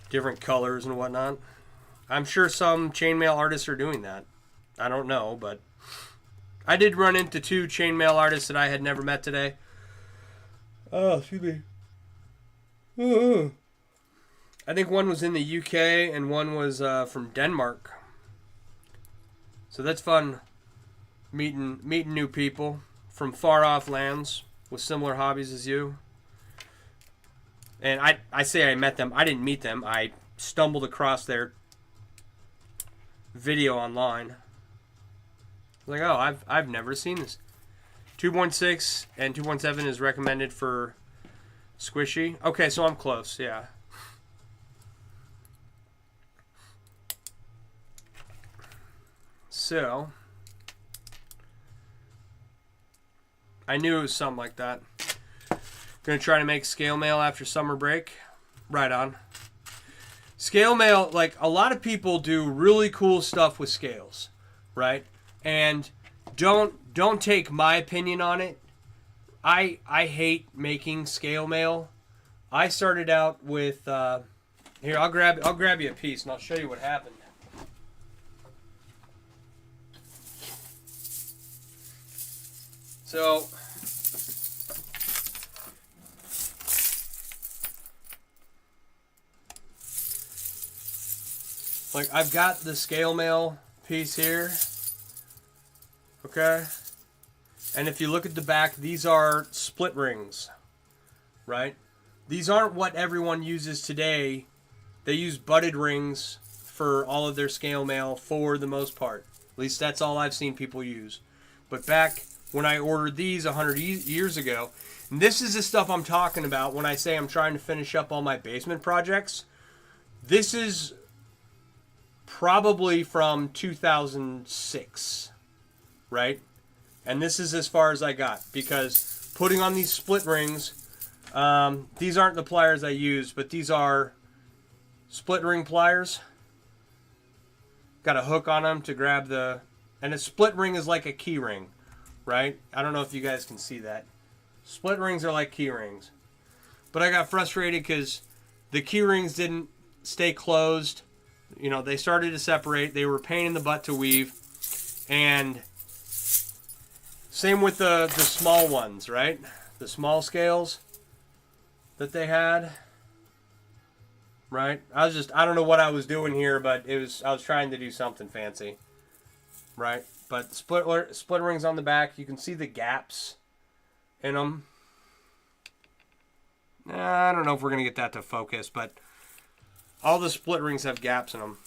different colors and whatnot. I'm sure some chainmail artists are doing that. I don't know, but I did run into 2 chainmail artists that I had never met today. Oh, excuse me. I think one was in the UK and one was from Denmark. So that's fun, meeting new people from far off lands with similar hobbies as you. And I say I met them. I didn't meet them. I stumbled across their video online. Like, oh, I've never seen this. 2.6 and 2.7 is recommended for squishy. Okay, so I'm close, yeah. So, I knew it was something like that. Gonna try to make scale mail after summer break. Right on. Scale mail, like, a lot of people do really cool stuff with scales, right? And don't take my opinion on it. I hate making scale mail. I started out with here, I'll grab you a piece and I'll show you what happened. So like, I've got the scale mail piece here. Okay? And if you look at the back, these are split rings, right? These aren't what everyone uses today. They use butted rings for all of their scale mail for the most part. At least that's all I've seen people use. But back when I ordered these 100 years ago, and this is the stuff I'm talking about when I say I'm trying to finish up all my basement projects. This is probably from 2006, right? And this is as far as I got, because putting on these split rings, these aren't the pliers I use, but these are split ring pliers. Got a hook on them to grab the, and a split ring is like a key ring, right? I don't know if you guys can see that. Split rings are like key rings. But I got frustrated because the key rings didn't stay closed. You know, they started to separate. They were a pain in the butt to weave. And same with the small ones, right? The small scales that they had. Right? I don't know what I was doing here, but I was trying to do something fancy. Right? But split rings on the back, you can see the gaps in them. I don't know if we're going to get that to focus, but all the split rings have gaps in them.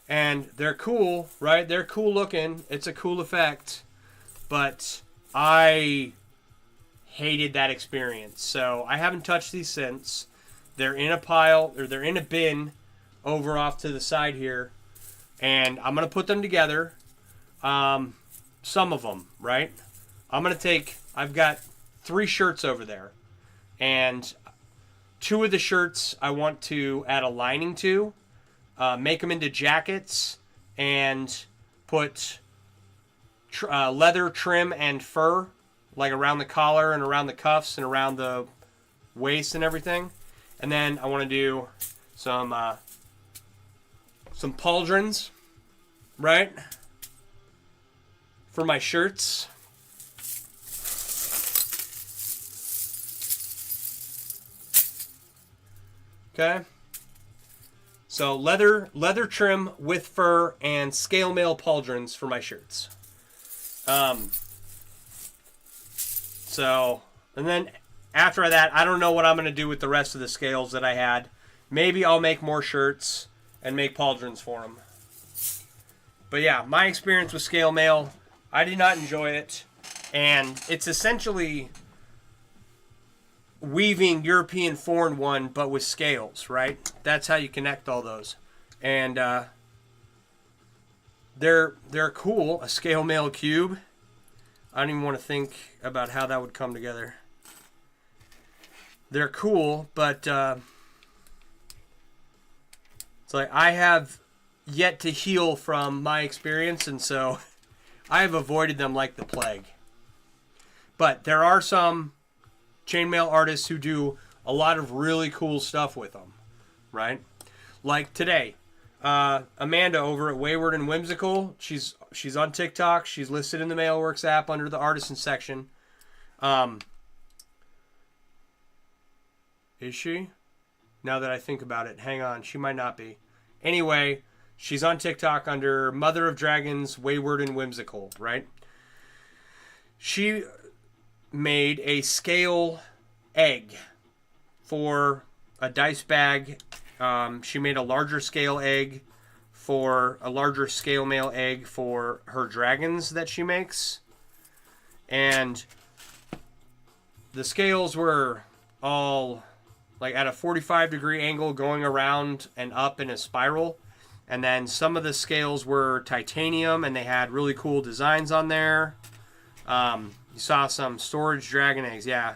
And they're cool, right? They're cool looking. It's a cool effect. But I hated that experience. So I haven't touched these since. They're in a pile, or they're in a bin over off to the side here. And I'm going to put them together. Some of them, right? I've got 3 shirts over there. And 2 of the shirts I want to add a lining to, make them into jackets, and put leather trim and fur, like around the collar and around the cuffs and around the waist and everything. And then I want to do some pauldrons, right, for my shirts. Okay. So leather trim with fur and scale mail pauldrons for my shirts. So, and then after that, I don't know what I'm going to do with the rest of the scales that I had. Maybe I'll make more shirts and make pauldrons for them. But yeah, my experience with scale mail, I did not enjoy it. And it's essentially weaving European foreign one, but with scales, right? That's how you connect all those. And they're cool. A scale mail cube. I don't even want to think about how that would come together. They're cool, but it's like I have yet to heal from my experience, and so I have avoided them like the plague. But there are some chainmail artists who do a lot of really cool stuff with them, right? Like today, Amanda over at Wayward and Whimsical, she's on TikTok. She's listed in the Mailworks app under the artisan section. Is she? Now that I think about it, hang on, she might not be. Anyway, she's on TikTok under Mother of Dragons, Wayward and Whimsical, right? She made a scale egg for a dice bag. She made a larger scale egg for a larger scale mail egg for her dragons that she makes. And the scales were all like at a 45-degree angle going around and up in a spiral. And then some of the scales were titanium and they had really cool designs on there. You saw some storage dragon eggs, yeah.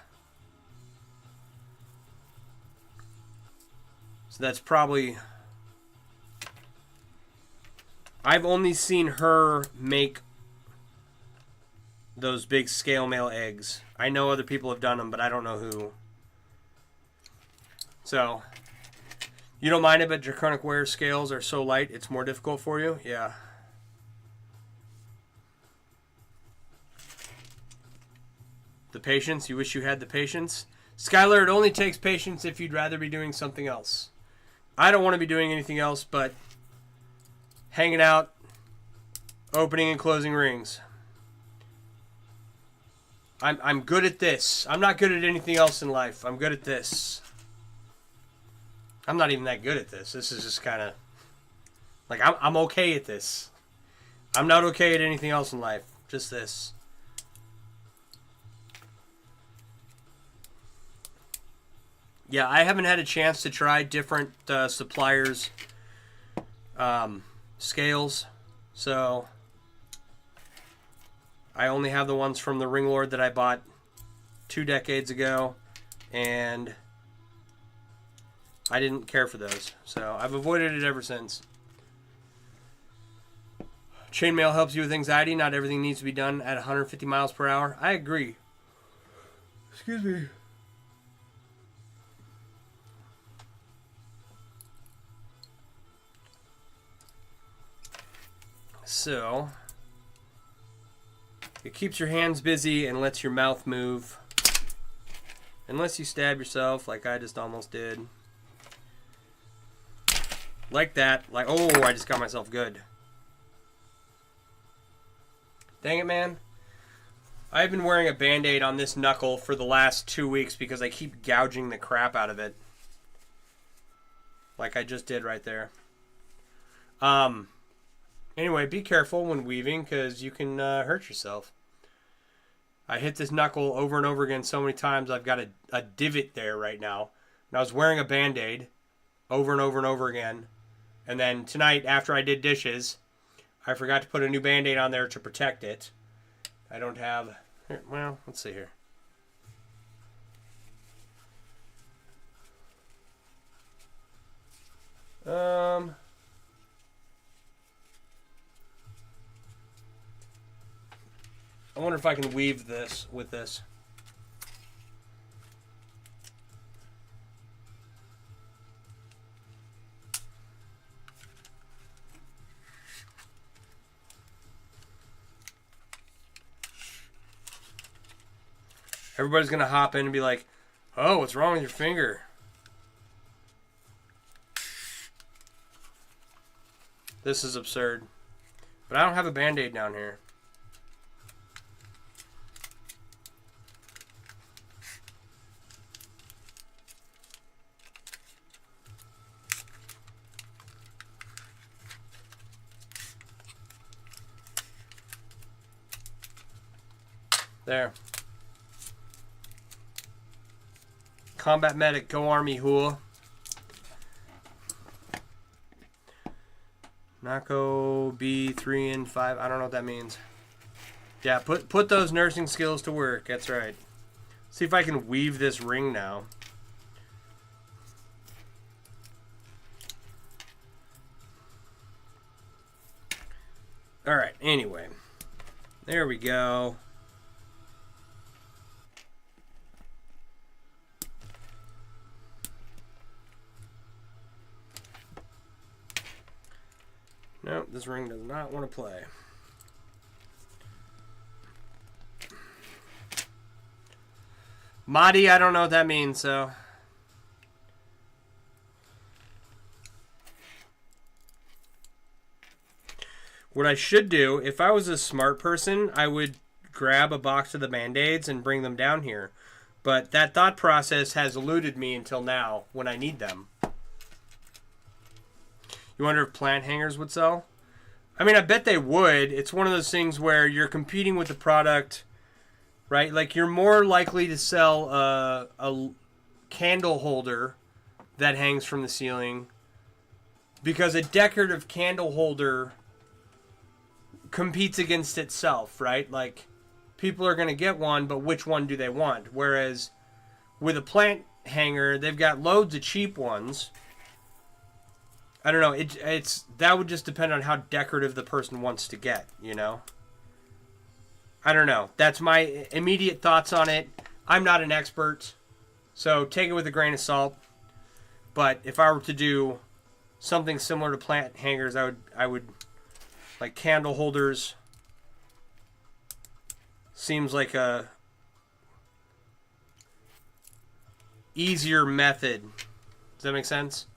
So that's probably... I've only seen her make those big scale mail eggs. I know other people have done them, but I don't know who. So, you don't mind it, but Draconic Wear scales are so light, it's more difficult for you? Yeah. The patience, you wish you had the patience? Skylar, it only takes patience if you'd rather be doing something else. I don't want to be doing anything else but hanging out, opening and closing rings. I'm good at this. I'm not good at anything else in life. I'm good at this. I'm not even that good at this. This is just kind of like I'm okay at this. I'm not okay at anything else in life. Just this. Yeah, I haven't had a chance to try different suppliers' scales, so I only have the ones from the Ring Lord that I bought 2 decades ago, and I didn't care for those, so I've avoided it ever since. Chainmail helps you with anxiety. Not everything needs to be done at 150 miles per hour. I agree. Excuse me. So, it keeps your hands busy and lets your mouth move. Unless you stab yourself like I just almost did. Like that. Like, oh, I just got myself good. Dang it, man. I've been wearing a Band-Aid on this knuckle for the last 2 weeks because I keep gouging the crap out of it. Like I just did right there. Anyway, be careful when weaving because you can hurt yourself. I hit this knuckle over and over again so many times I've got a divot there right now. And I was wearing a Band-Aid over and over and over again. And then tonight, after I did dishes, I forgot to put a new Band-Aid on there to protect it. I don't have... Here, well, let's see here. wonder if I can weave this with this. Everybody's going to hop in and be like, oh, what's wrong with your finger? This is absurd. But I don't have a Band-Aid down here. There. Combat medic, go Army, Hool. Nako B3 and 5. I don't know what that means. Yeah, put those nursing skills to work. That's right. See if I can weave this ring now. All right. Anyway, there we go. Nope, this ring does not want to play. Mahdi, I don't know what that means, so. What I should do, if I was a smart person, I would grab a box of the Band-Aids and bring them down here. But that thought process has eluded me until now when I need them. You wonder if plant hangers would sell? I mean, I bet they would. It's one of those things where you're competing with the product, right? Like, you're more likely to sell a candle holder that hangs from the ceiling because a decorative candle holder competes against itself, right? Like, people are going to get one, but which one do they want? Whereas with a plant hanger, they've got loads of cheap ones. I don't know. It's that would just depend on how decorative the person wants to get, you know? I don't know. That's my immediate thoughts on it. I'm not an expert, so take it with a grain of salt. But if I were to do something similar to plant hangers, I would like candle holders. Seems like a easier method. Does that make sense?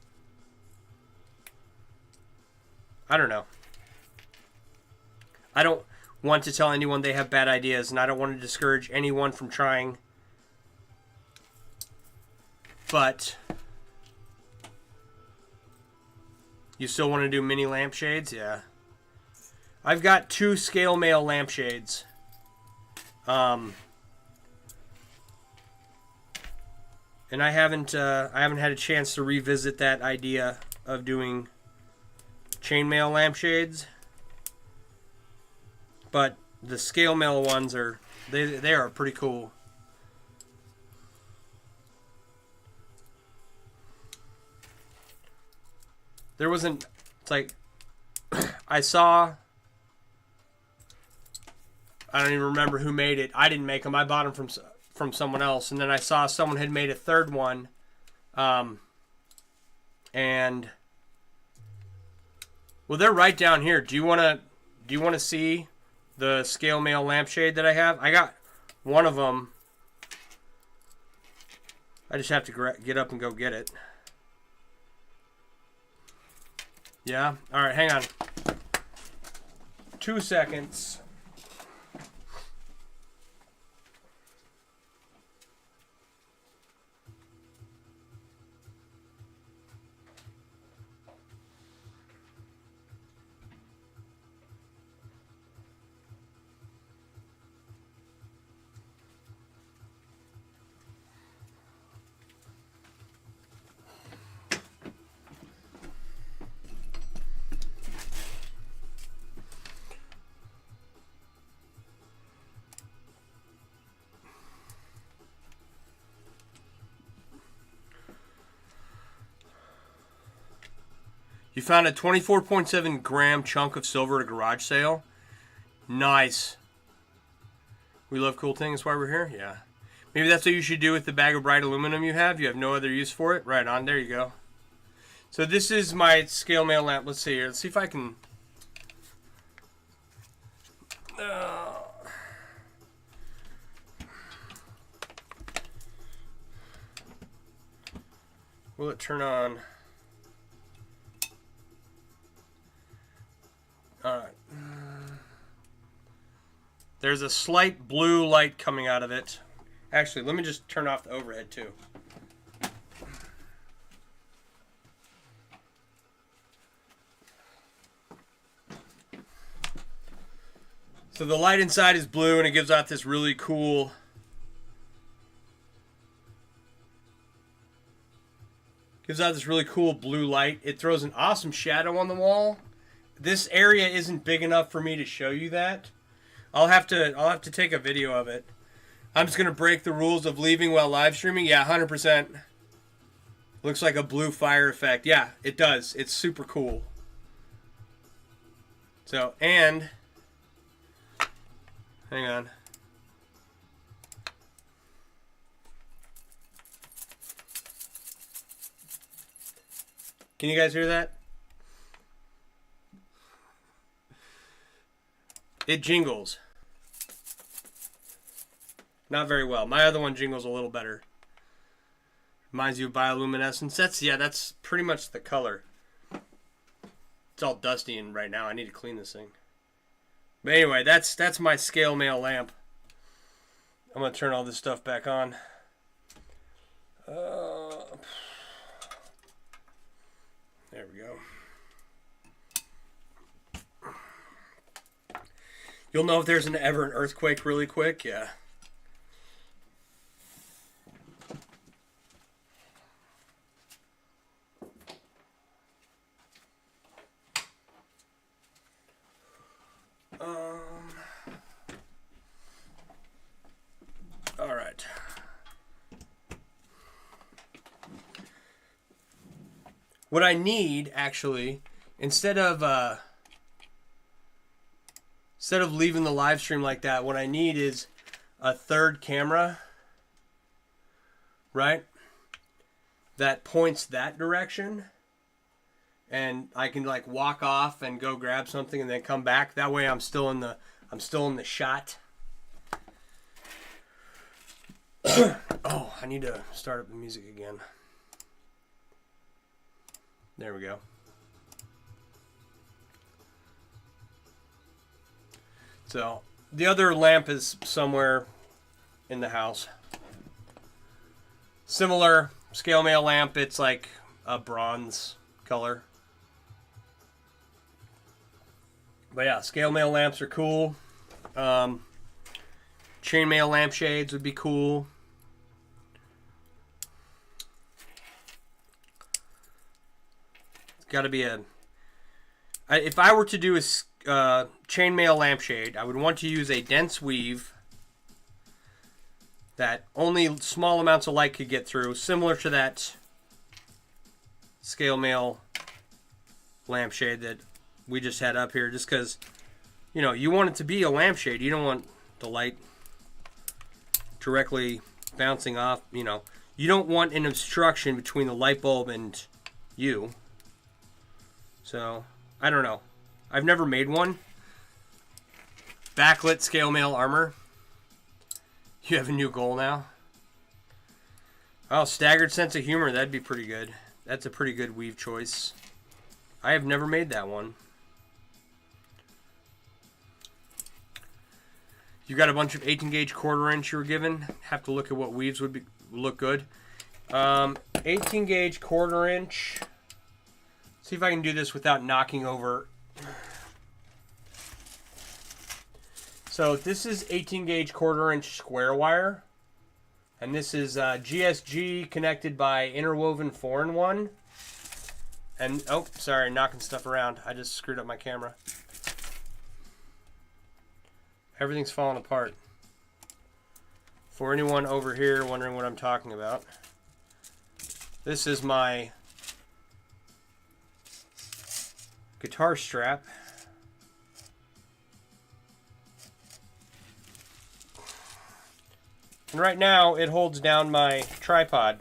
I don't know. I don't want to tell anyone they have bad ideas, and I don't want to discourage anyone from trying. But you still want to do mini lampshades? Yeah. I've got 2 scale mail lampshades. And I haven't had a chance to revisit that idea of doing chainmail lampshades, but the scale mail ones are they are pretty cool. There wasn't, it's like I saw, I don't even remember who made it. I didn't make them. I bought them from someone else, and then I saw someone had made a third one, and well, they're right down here. Do you want to see the scale mail lampshade that I have? I got one of them. I just have to get up and go get it. Yeah? All right, hang on. 2 seconds. You found a 24.7 gram chunk of silver at a garage sale? Nice. We love cool things. That's why we're here. Yeah. Maybe that's what you should do with the bag of bright aluminum you have. You have no other use for it. Right on. There you go. So this is my scale mail lamp. Let's see here. Let's see if I can... Will it turn on? Alright. There's a slight blue light coming out of it. Actually, let me just turn off the overhead too. So the light inside is blue and it gives out this really cool blue light. It throws an awesome shadow on the wall. This area isn't big enough for me to show you that. I'll have to take a video of it. I'm just gonna break the rules of leaving while live streaming. Yeah, 100%. Looks like a blue fire effect. Yeah, it does. It's super cool. So, and hang on. Can you guys hear that? It jingles. Not very well. My other one jingles a little better. Reminds you of bioluminescence. That's pretty much the color. It's all dusty and right now I need to clean this thing. But anyway, that's my scale mail lamp. I'm gonna turn all this stuff back on. There we go. You'll know if there's ever an earthquake really quick, yeah. All right. What I need, actually, instead of leaving the live stream like that, what I need is a third camera, right? That points that direction, and I can like walk off and go grab something and then come back. That way, I'm still in the shot. Oh, I need to start up the music again. There we go. So, the other lamp is somewhere in the house. Similar scale mail lamp. It's like a bronze color. But yeah, scale mail lamps are cool. Chainmail lampshades would be cool. It's got to be if I were to do a chainmail lampshade, I would want to use a dense weave that only small amounts of light could get through, similar to that scale mail lampshade that we just had up here, just because, you know, you want it to be a lampshade. You don't want the light directly bouncing off, you know. You don't want an obstruction between the light bulb and you. So, I don't know. I've never made one. Backlit scale mail armor. You have a new goal now. Oh, staggered sense of humor. That'd be pretty good. That's a pretty good weave choice. I have never made that one. You got a bunch of 18 gauge quarter inch you were given. Have to look at what weaves would look good. 18 gauge quarter inch. See if I can do this without knocking over. So this is 18 gauge quarter inch square wire. And this is GSG connected by interwoven 4-in-1. And, oh, sorry, knocking stuff around. I just screwed up my camera. Everything's falling apart. For anyone over here wondering what I'm talking about, this is my guitar strap. And right now it holds down my tripod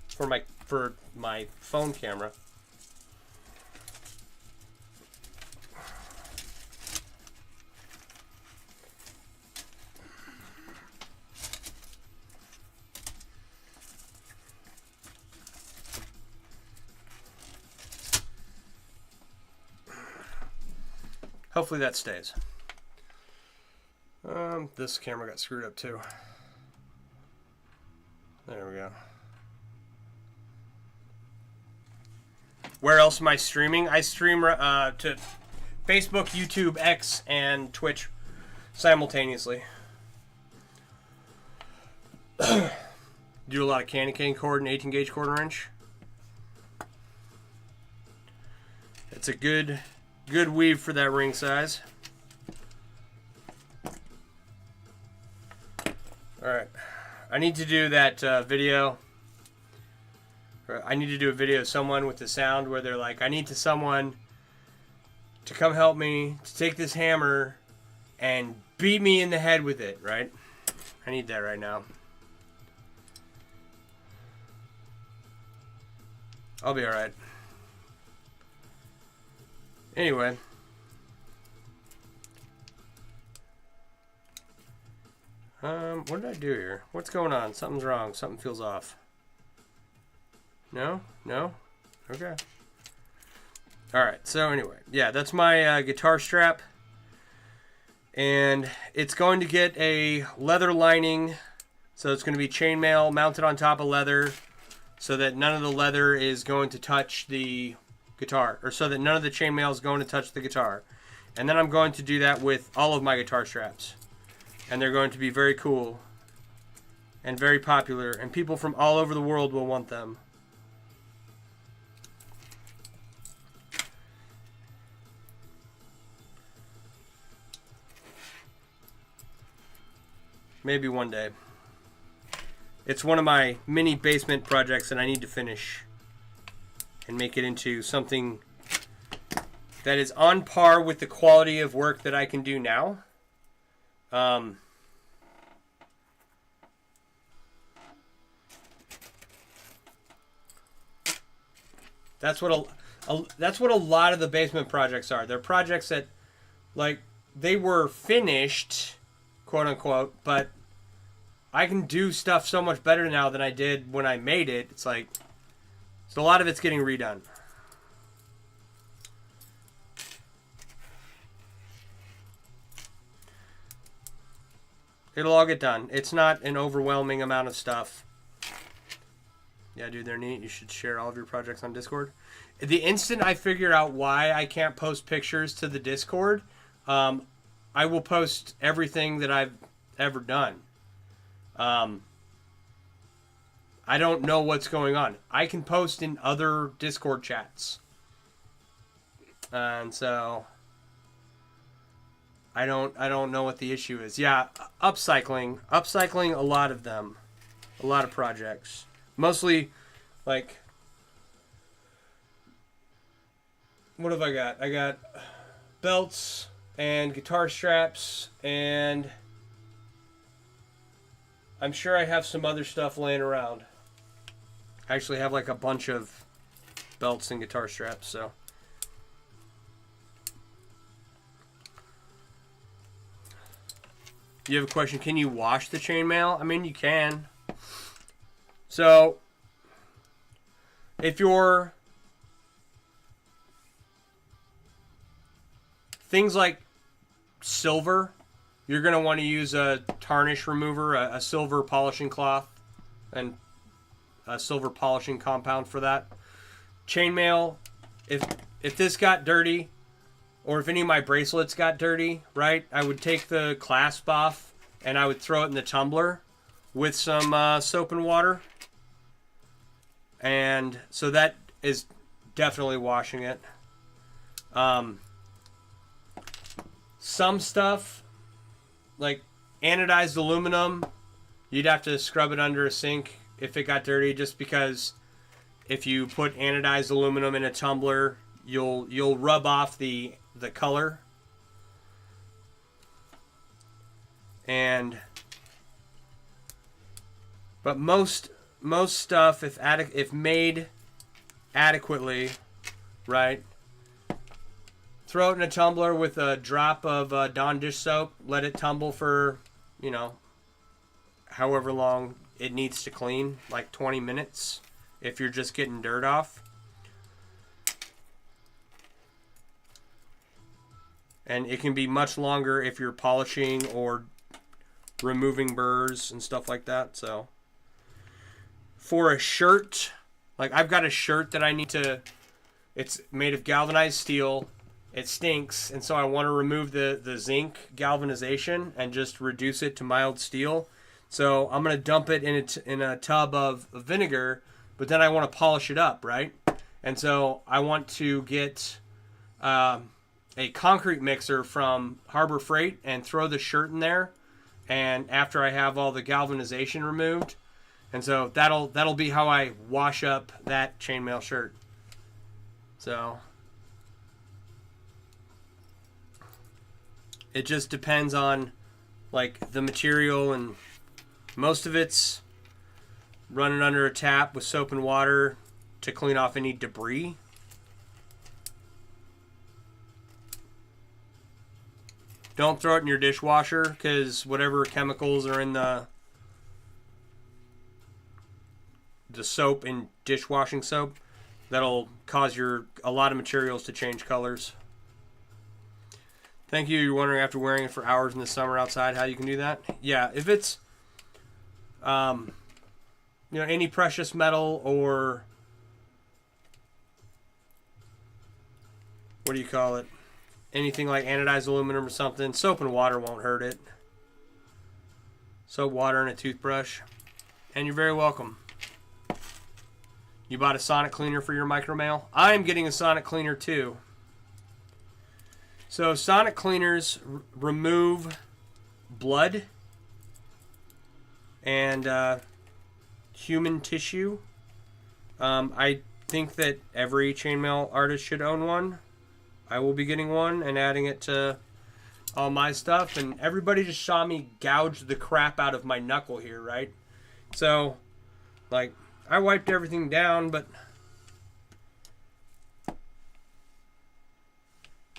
for my phone camera. Hopefully that stays. This camera got screwed up too. There we go. Where else am I streaming? I stream to Facebook, YouTube, X, and Twitch simultaneously. Do a lot of candy cane cord and 18 gauge quarter inch. It's a good weave for that ring size. Alright. I need to do that video. I need to do a video of someone with the sound where they're like, I need someone to come help me to take this hammer and beat me in the head with it, right? I need that right now. I'll be alright. Anyway. What did I do here? What's going on? Something's wrong. Something feels off. No? No? Okay. Alright, so anyway. Yeah, that's my guitar strap. And it's going to get a leather lining. So it's going to be chainmail mounted on top of leather. So that none of the leather is going to touch the guitar. Or so that none of the chainmail is going to touch the guitar. And then I'm going to do that with all of my guitar straps. And they're going to be very cool and very popular, and people from all over the world will want them. Maybe one day. It's one of my mini basement projects that I need to finish and make it into something that is on par with the quality of work that I can do now. That's what a lot of the basement projects are. They're projects that, like, they were finished, quote unquote, but I can do stuff so much better now than I did when I made it. It's like, so a lot of it's getting redone. It'll all get done. It's not an overwhelming amount of stuff. Yeah, dude, they're neat. You should share all of your projects on Discord. The instant I figure out why I can't post pictures to the Discord, I will post everything that I've ever done. I don't know what's going on. I can post in other Discord chats. And so I don't know what the issue is. Yeah, upcycling a lot of them. A lot of projects. Mostly, like, what have I got? I got belts and guitar straps, and I'm sure I have some other stuff laying around. I actually have like a bunch of belts and guitar straps, so. You have a question, can you wash the chainmail? I mean, you can. So, if you're things like silver, you're going to want to use a tarnish remover, a silver polishing cloth, and a silver polishing compound for that. Chainmail, if this got dirty, or if any of my bracelets got dirty, right, I would take the clasp off and I would throw it in the tumbler with some soap and water. And so that is definitely washing it. Some stuff, like anodized aluminum, you'd have to scrub it under a sink if it got dirty, just because if you put anodized aluminum in a tumbler, you'll rub off the color. But most stuff, if made adequately, right, throw it in a tumbler with a drop of Dawn dish soap. Let it tumble for, you know, however long it needs to clean, like 20 minutes if you're just getting dirt off. And it can be much longer if you're polishing or removing burrs and stuff like that. So for a shirt, like I've got a shirt that I need to, it's made of galvanized steel. It stinks, and so I want to remove the zinc galvanization and just reduce it to mild steel. So I'm going to dump it in a tub of vinegar, but then I want to polish it up, right? And so I want to get a concrete mixer from Harbor Freight and throw the shirt in there, and after I have all the galvanization removed, and so that'll be how I wash up that chainmail shirt. So it just depends on like the material, and most of it's running under a tap with soap and water to clean off any debris. Don't throw it in your dishwasher, because whatever chemicals are in the soap in dishwashing soap, that'll cause a lot of materials to change colors. Thank you. You're wondering after wearing it for hours in the summer outside how you can do that? Yeah, if it's any precious metal or what do you call it? Anything like anodized aluminum or something, soap and water won't hurt it. Soap, water, and a toothbrush. And you're very welcome. You bought a sonic cleaner for your micromail? I'm getting a sonic cleaner too. So sonic cleaners remove blood and human tissue. I think that every chainmail artist should own one. I will be getting one and adding it to all my stuff. And everybody just saw me gouge the crap out of my knuckle here, right? So, like, I wiped everything down, but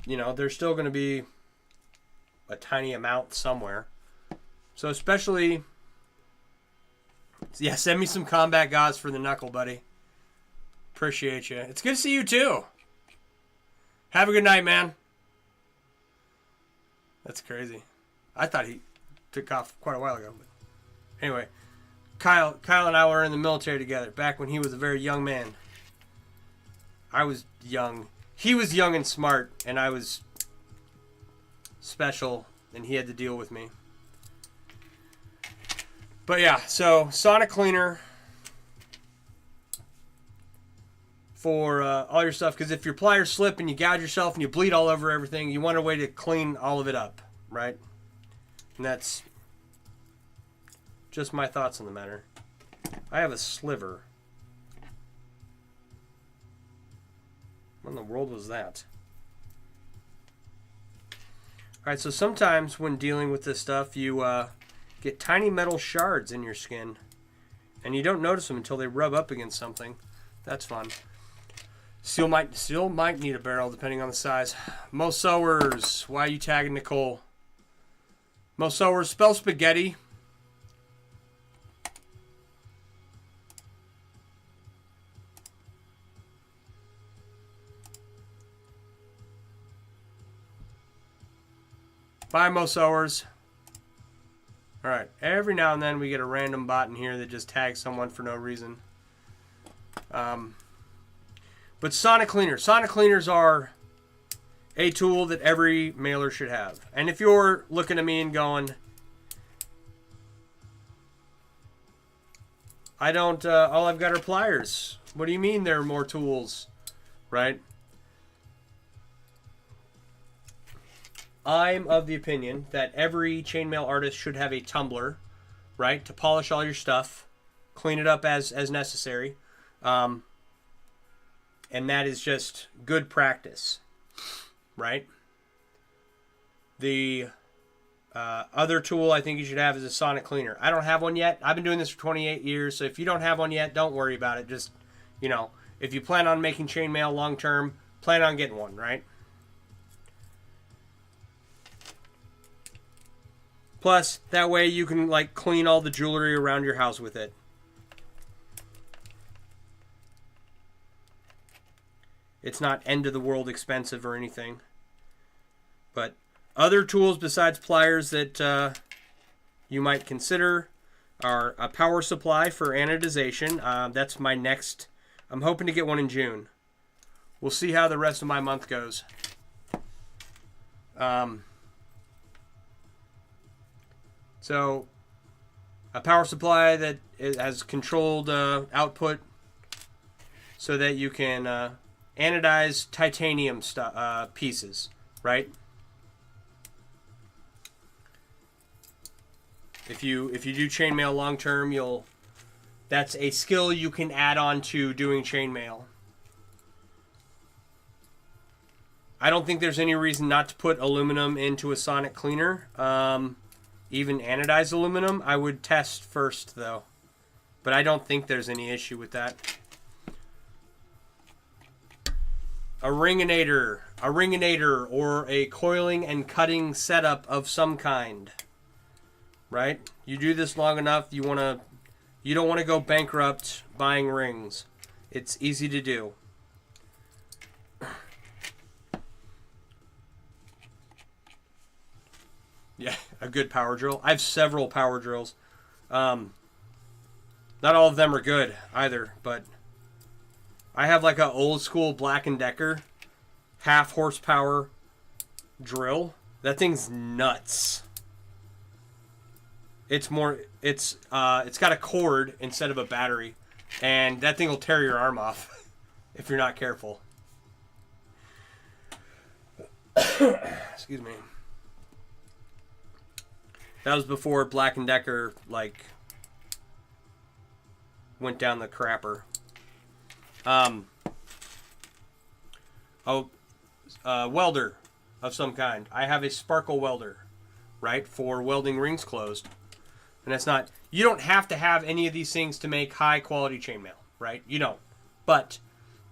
there's still going to be a tiny amount somewhere. So especially, yeah, send me some combat gauze for the knuckle, buddy. Appreciate you. It's good to see you too. Have a good night, man. That's crazy. I thought he took off quite a while ago. But anyway, Kyle and I were in the military together back when he was a very young man. I was young. He was young and smart, and I was special, and he had to deal with me. But yeah, so sonic cleaner for all your stuff, because if your pliers slip and you gouge yourself and you bleed all over everything, you want a way to clean all of it up, right? And that's just my thoughts on the matter. I have a sliver. What in the world was that? Alright, so sometimes when dealing with this stuff, you get tiny metal shards in your skin, and you don't notice them until they rub up against something. That's fun. Steel might need a barrel depending on the size. Mo Sowers, why are you tagging Nicole? Mo Sowers, spell spaghetti. Bye, Mo Sowers. Alright, every now and then we get a random bot in here that just tags someone for no reason. But sonic cleaners. Sonic cleaners are a tool that every mailer should have. And if you're looking at me and going, I don't, all I've got are pliers. What do you mean there are more tools? Right? I'm of the opinion that every chainmail artist should have a tumbler, right, to polish all your stuff, clean it up as necessary, and that is just good practice, right? The Other tool I think you should have is a sonic cleaner. I don't have one yet. I've been doing this for 28 years, so if you don't have one yet, don't worry about it. Just, you know, if you plan on making chainmail long term, plan on getting one, right? Plus, that way you can like clean all the jewelry around your house with it. It's not end of the world expensive or anything. But other tools besides pliers that you might consider are a power supply for anodization. That's my next. I'm hoping to get one in June. We'll see how the rest of my month goes. So, a power supply that has controlled output so that you can anodize titanium pieces, right? If you do chainmail long term, that's a skill you can add on to doing chainmail. I don't think there's any reason not to put aluminum into a sonic cleaner. Even anodized aluminum, I would test first though. But I don't think there's any issue with that. A ringinator or a coiling and cutting setup of some kind. Right? You do this long enough, you don't want to go bankrupt buying rings. It's easy to do. Yeah, a good power drill. I have several power drills. Not all of them are good either, but I have like an old school Black & Decker half horsepower drill. That thing's nuts. It's got a cord instead of a battery, and that thing will tear your arm off if you're not careful. Excuse me. That was before Black & Decker like went down the crapper. Welder of some kind. I have a sparkle welder, right, for welding rings closed. And that's not, you don't have to have any of these things to make high quality chainmail, right? You don't. But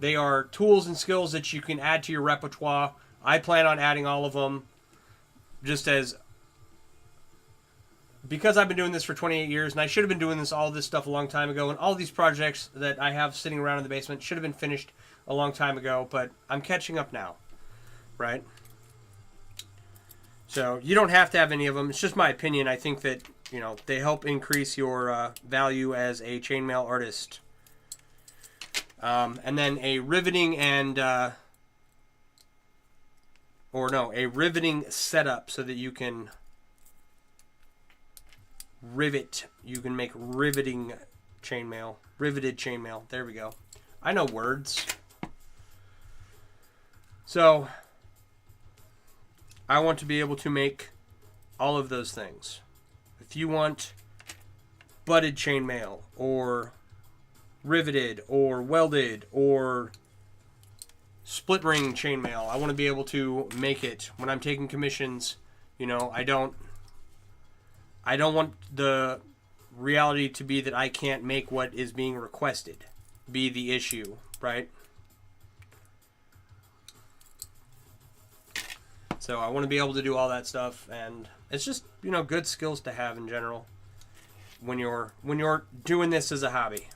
they are tools and skills that you can add to your repertoire. I plan on adding all of them just as, because I've been doing this for 28 years, and I should have been doing all this stuff a long time ago, and all these projects that I have sitting around in the basement should have been finished a long time ago, but I'm catching up now, right? So you don't have to have any of them. It's just my opinion. I think that, you know, they help increase your value as a chainmail artist. And then a riveting and, a riveting setup so that you can rivet. You can make riveting chainmail. Riveted chainmail. There we go. I know words. So, I want to be able to make all of those things. If you want butted chainmail, or riveted, or welded, or split ring chainmail, I want to be able to make it when I'm taking commissions. You know, I don't want the reality to be that I can't make what is being requested be the issue, right? So I want to be able to do all that stuff, and it's just, you know, good skills to have in general when you're doing this as a hobby.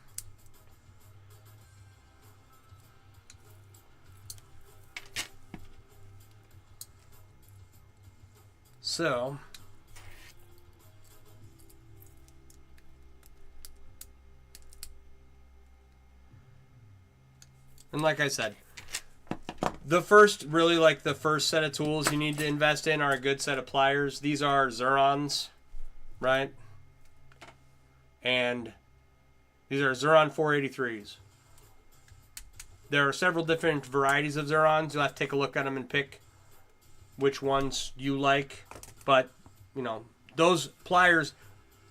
So and like I said, the first set of tools you need to invest in are a good set of pliers. These are Zurons, right? And these are Zuron 483s. There are several different varieties of Zurons. You'll have to take a look at them and pick which ones you like. But, you know, those pliers,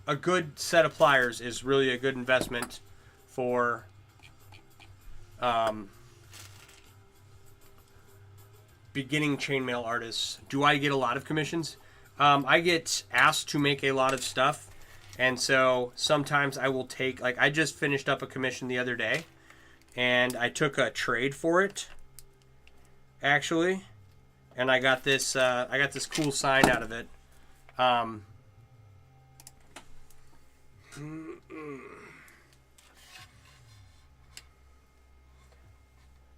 a good set of pliers is really a good investment for beginning chainmail artists. Do I get a lot of commissions? I get asked to make a lot of stuff, and so sometimes I will take, like, I just finished up a commission the other day, and I took a trade for it, actually, and I got this cool sign out of it.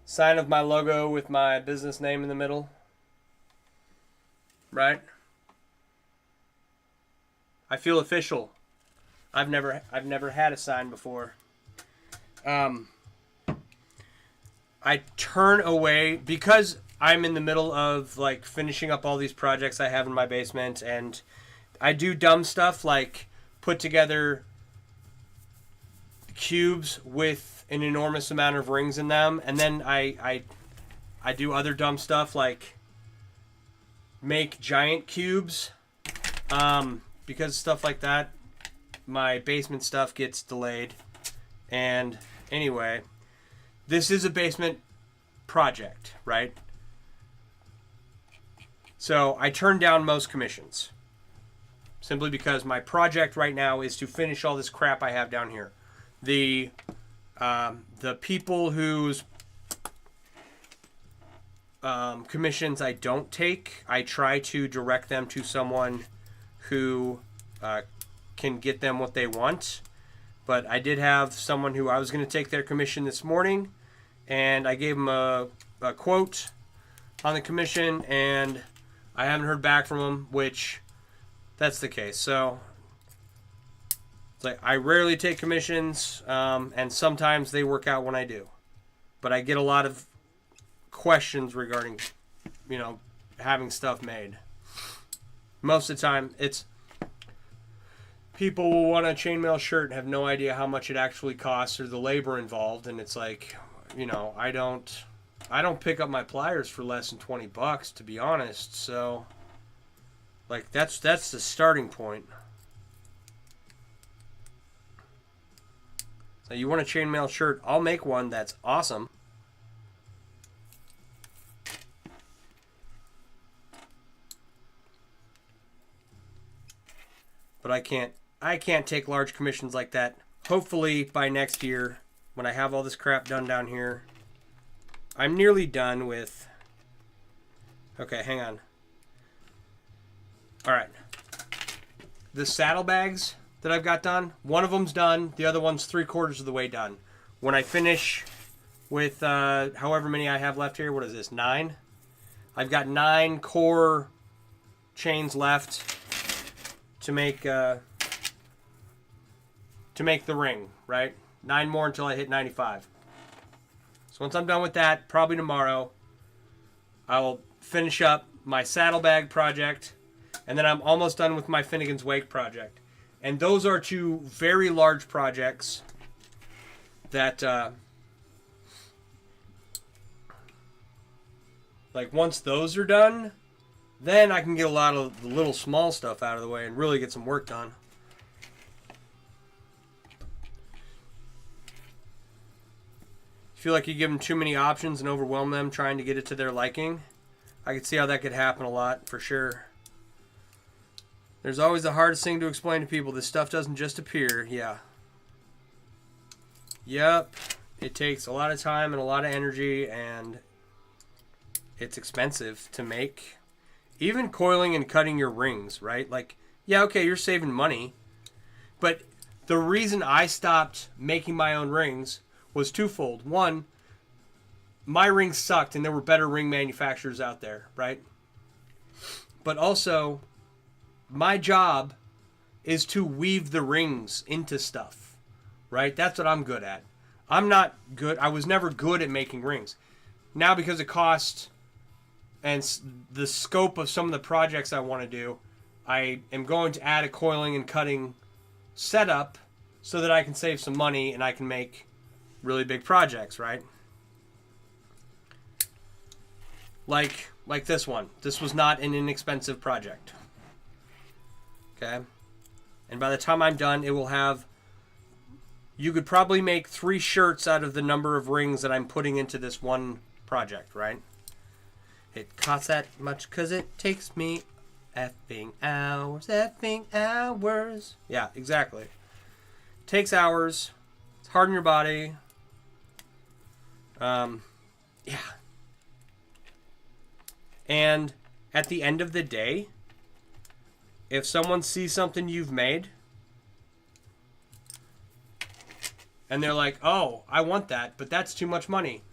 Sign of my logo with my business name in the middle. Right? I feel official. I've never had a sign before. I turn away because I'm in the middle of like finishing up all these projects I have in my basement, and I do dumb stuff like put together cubes with an enormous amount of rings in them, and then I do other dumb stuff like make giant cubes. Because stuff like that, my basement stuff gets delayed. And anyway, this is a basement project, right? So I turned down most commissions simply because my project right now is to finish all this crap I have down here. The people whose commissions I don't take, I try to direct them to someone who can get them what they want. But I did have someone who I was going to take their commission this morning, and I gave him a quote on the commission, and I haven't heard back from him, which that's the case. So it's like I rarely take commissions, and sometimes they work out when I do. But I get a lot of questions regarding, having stuff made. Most of the time, it's people will want a chainmail shirt and have no idea how much it actually costs or the labor involved, and it's like, I don't pick up my pliers for less than $20, to be honest. So, like, that's the starting point. So you want a chainmail shirt? I'll make one that's awesome. But I can't take large commissions like that. Hopefully by next year, when I have all this crap done down here, I'm nearly done with. Okay, hang on. All right. The saddlebags that I've got done, one of them's done. The other one's 3/4 of the way done. When I finish with however many I have left here, what is this? 9. I've got 9 core chains left to make the ring, right? 9 more until I hit 95. So once I'm done with that, probably tomorrow, I will finish up my saddlebag project, and then I'm almost done with my Finnegan's Wake project. And those are 2 very large projects that, like, once those are done, then I can get a lot of the little small stuff out of the way and really get some work done. Feel like you give them too many options and overwhelm them trying to get it to their liking. I could see how that could happen a lot, for sure. There's always the hardest thing to explain to people. This stuff doesn't just appear. Yeah. Yep. It takes a lot of time and a lot of energy, and it's expensive to make. Even coiling and cutting your rings, right? Like, yeah, okay, you're saving money. But the reason I stopped making my own rings was twofold. One, my rings sucked and there were better ring manufacturers out there, right? But also, my job is to weave the rings into stuff, right? That's what I'm good at. I'm not good. I was never good at making rings. Now, because of cost and the scope of some of the projects I want to do, I am going to add a coiling and cutting setup so that I can save some money and I can make really big projects, right? Like this one. This was not an inexpensive project. Okay? And by the time I'm done, it will have... You could probably make 3 shirts out of the number of rings that I'm putting into this one project, right? It costs that much because it takes me Effing hours, effing hours. Yeah, exactly. Takes hours. It's hard on your body. Yeah. And at the end of the day, if someone sees something you've made and they're like, oh, I want that, but that's too much money,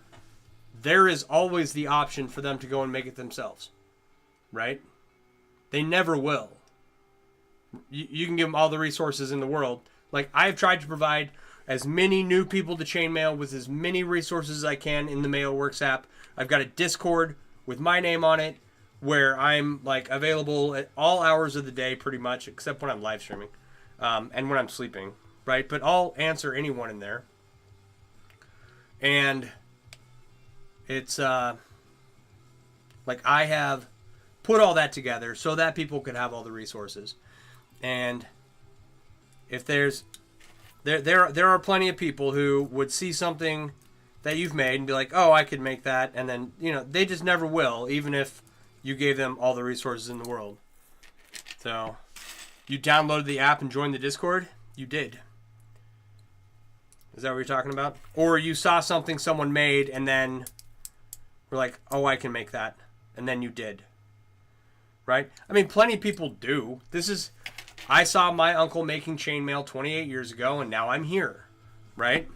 there is always the option for them to go and make it themselves. Right? They never will. You can give them all the resources in the world. Like, I've tried to provide as many new people to chainmail with as many resources as I can in the MailWorks app. I've got a Discord with my name on it where I'm like available at all hours of the day pretty much, except when I'm live streaming and when I'm sleeping, right? But I'll answer anyone in there. And it's like I have put all that together so that people could have all the resources. And if there are plenty of people who would see something that you've made and be like, oh, I could make that. And then, they just never will, even if you gave them all the resources in the world. So, you downloaded the app and joined the Discord? You did. Is that what you're talking about? Or you saw something someone made and then were like, oh, I can make that. And then you did. Right? I mean, plenty of people do. I saw my uncle making chainmail 28 years ago, and now I'm here. Right?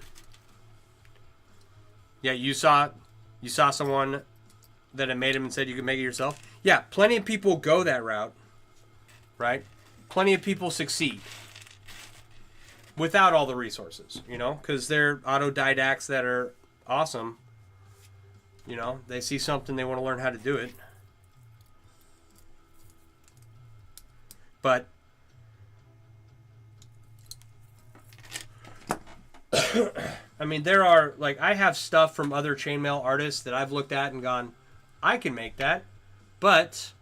Yeah, you saw someone that had made them and said you could make it yourself. Yeah, plenty of people go that route. Right? Plenty of people succeed. Without all the resources, because they're autodidacts that are awesome. They see something, they want to learn how to do it. But I mean, there are, like, I have stuff from other chainmail artists that I've looked at and gone, I can make that, but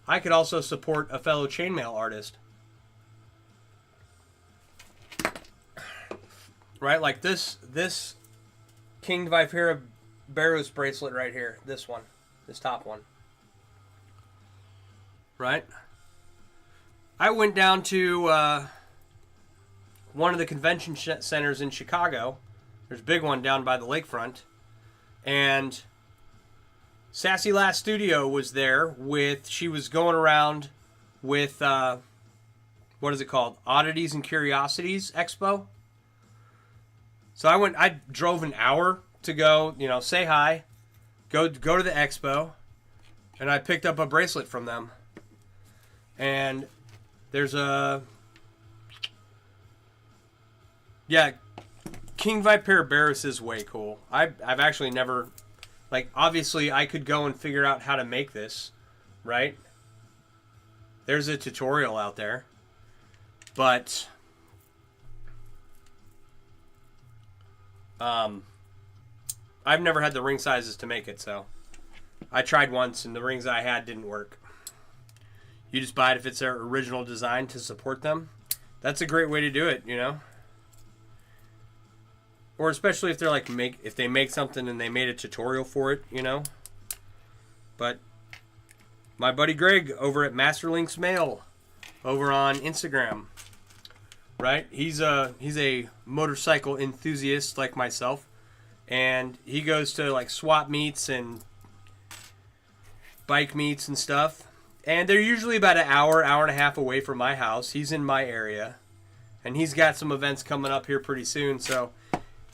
I could also support a fellow chainmail artist. Right? Like this King Vipera Barrows bracelet right here. This one. This top one. Right? I went down to one of the convention centers in Chicago. There's a big one down by the lakefront. And Sassy Lass Studio was there she was going around with, what is it called? Oddities and Curiosities Expo. So I drove an hour to go, say hi, go to the expo, and I picked up a bracelet from them. And there's King Vipera Barrows is way cool. I've actually never, like, obviously I could go and figure out how to make this, right? There's a tutorial out there, but I've never had the ring sizes to make it, so I tried once and the rings I had didn't work. You just buy it if it's their original design to support them. That's a great way to do it, Or especially if they're like if they make something and they made a tutorial for it, But my buddy Greg over at Masterlinks Mail over on Instagram, right? He's a motorcycle enthusiast like myself, and he goes to like swap meets and bike meets and stuff. And they're usually about an hour and a half away from my house. He's in my area, and he's got some events coming up here pretty soon. So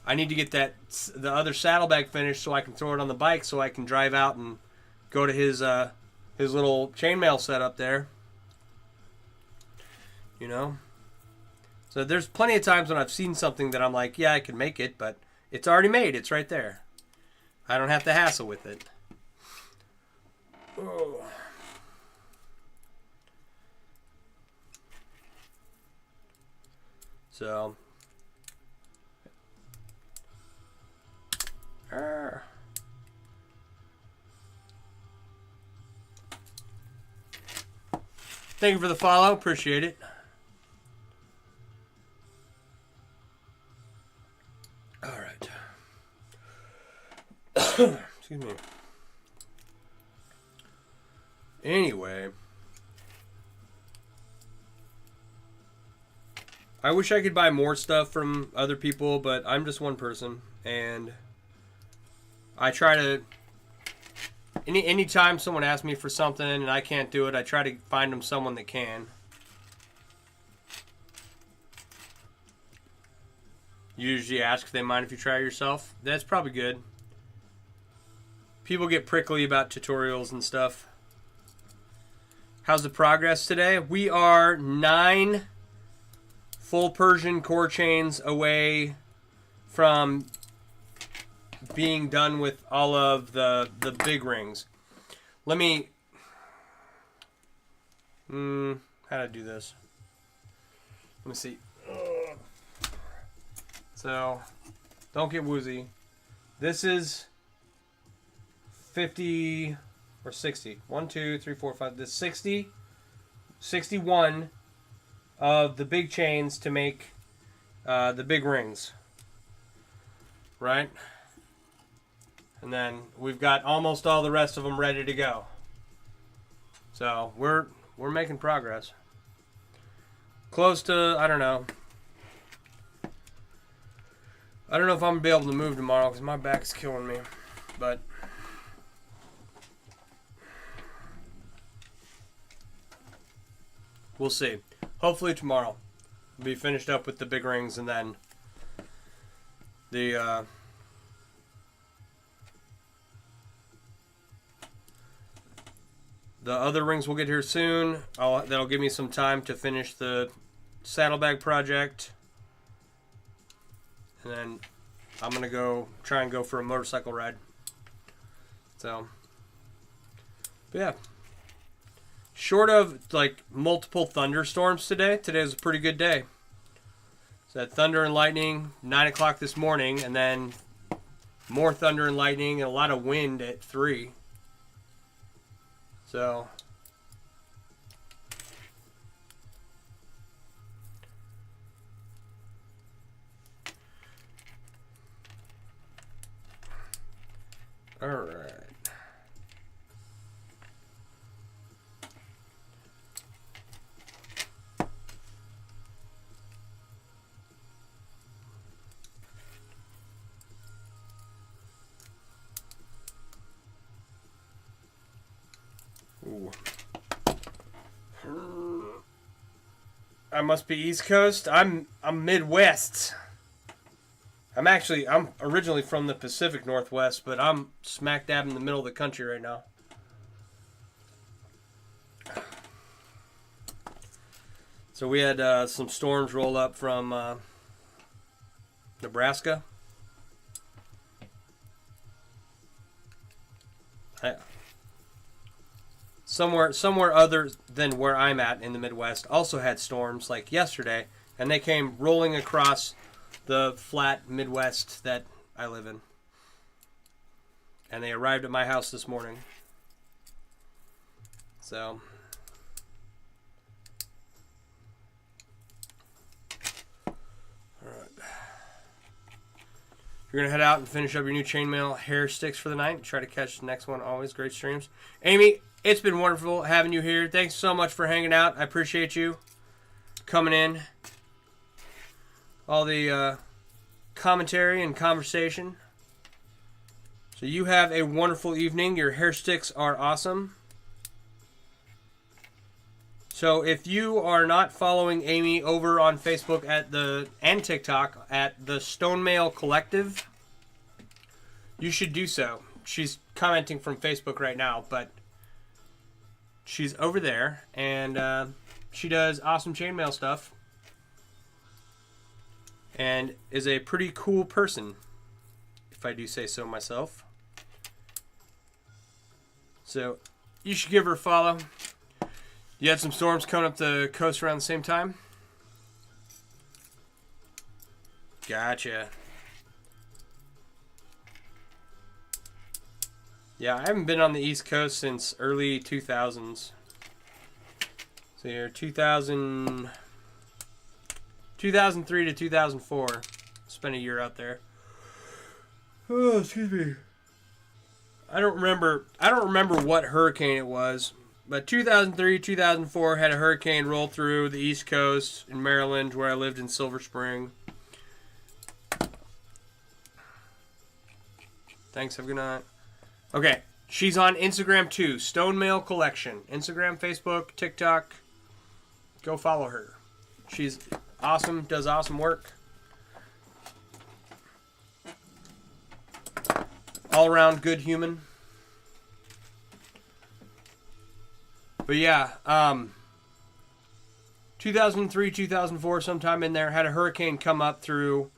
I need to get the other saddlebag finished so I can throw it on the bike so I can drive out and go to his little chainmail setup there. So there's plenty of times when I've seen something that I'm like, yeah, I can make it, but it's already made. It's right there. I don't have to hassle with it. Oh. So, thank you for the follow. Appreciate it. All right. Excuse me. Anyway, I wish I could buy more stuff from other people, but I'm just one person, and I try to... Anytime someone asks me for something and I can't do it, I try to find them someone that can. You usually ask if they mind if you try it yourself. That's probably good. People get prickly about tutorials and stuff. How's the progress today? We are 9 full Persian core chains away from being done with all of the big rings. Let me... how to do this? Let me see. So, don't get woozy. This is 50 or 60. 1, 2, 3, 4, 5. This 60, 61 of the big chains to make the big rings. Right? And then we've got almost all the rest of them ready to go. So, we're making progress. Close to, I don't know if I'm going to be able to move tomorrow because my back's killing me. But we'll see. Hopefully tomorrow we'll be finished up with the big rings, and then the other rings will get here soon. That'll give me some time to finish the saddlebag project. And then I'm going to try and go for a motorcycle ride. So, but yeah. Short of like multiple thunderstorms today was a pretty good day. So that thunder and lightning, 9 o'clock this morning, and then more thunder and lightning and a lot of wind at 3. So... all right. Ooh. I must be East Coast. I'm Midwest. I'm originally from the Pacific Northwest, but I'm smack dab in the middle of the country right now. So we had some storms roll up from Nebraska. Somewhere other than where I'm at in the Midwest also had storms like yesterday, and they came rolling across the flat Midwest that I live in. And they arrived at my house this morning. So... alright. You're going to head out and finish up your new chainmail hair sticks for the night. Try to catch the next one. Always great streams. Amy, it's been wonderful having you here. Thanks so much for hanging out. I appreciate you coming in. All the commentary and conversation. So you have a wonderful evening. Your hair sticks are awesome. So if you are not following Amy over on Facebook and TikTok at the Stonemail Collective, you should do so. She's commenting from Facebook right now, but she's over there, and she does awesome chainmail stuff. And is a pretty cool person, if I do say so myself. So, you should give her a follow. You had some storms coming up the coast around the same time? Gotcha. Yeah, I haven't been on the East Coast since early 2000s. So you're 2003 to 2004. Spent a year out there. Oh, excuse me. I don't remember what hurricane it was, But 2003, 2004 had a hurricane roll through the East Coast in Maryland, where I lived in Silver Spring. Thanks, have a good night. Okay, she's on Instagram too. Stone Mail Collection. Instagram, Facebook, TikTok. Go follow her. She's awesome, does awesome work. All around good human. But yeah, 2003, 2004, sometime in there, had a hurricane come up through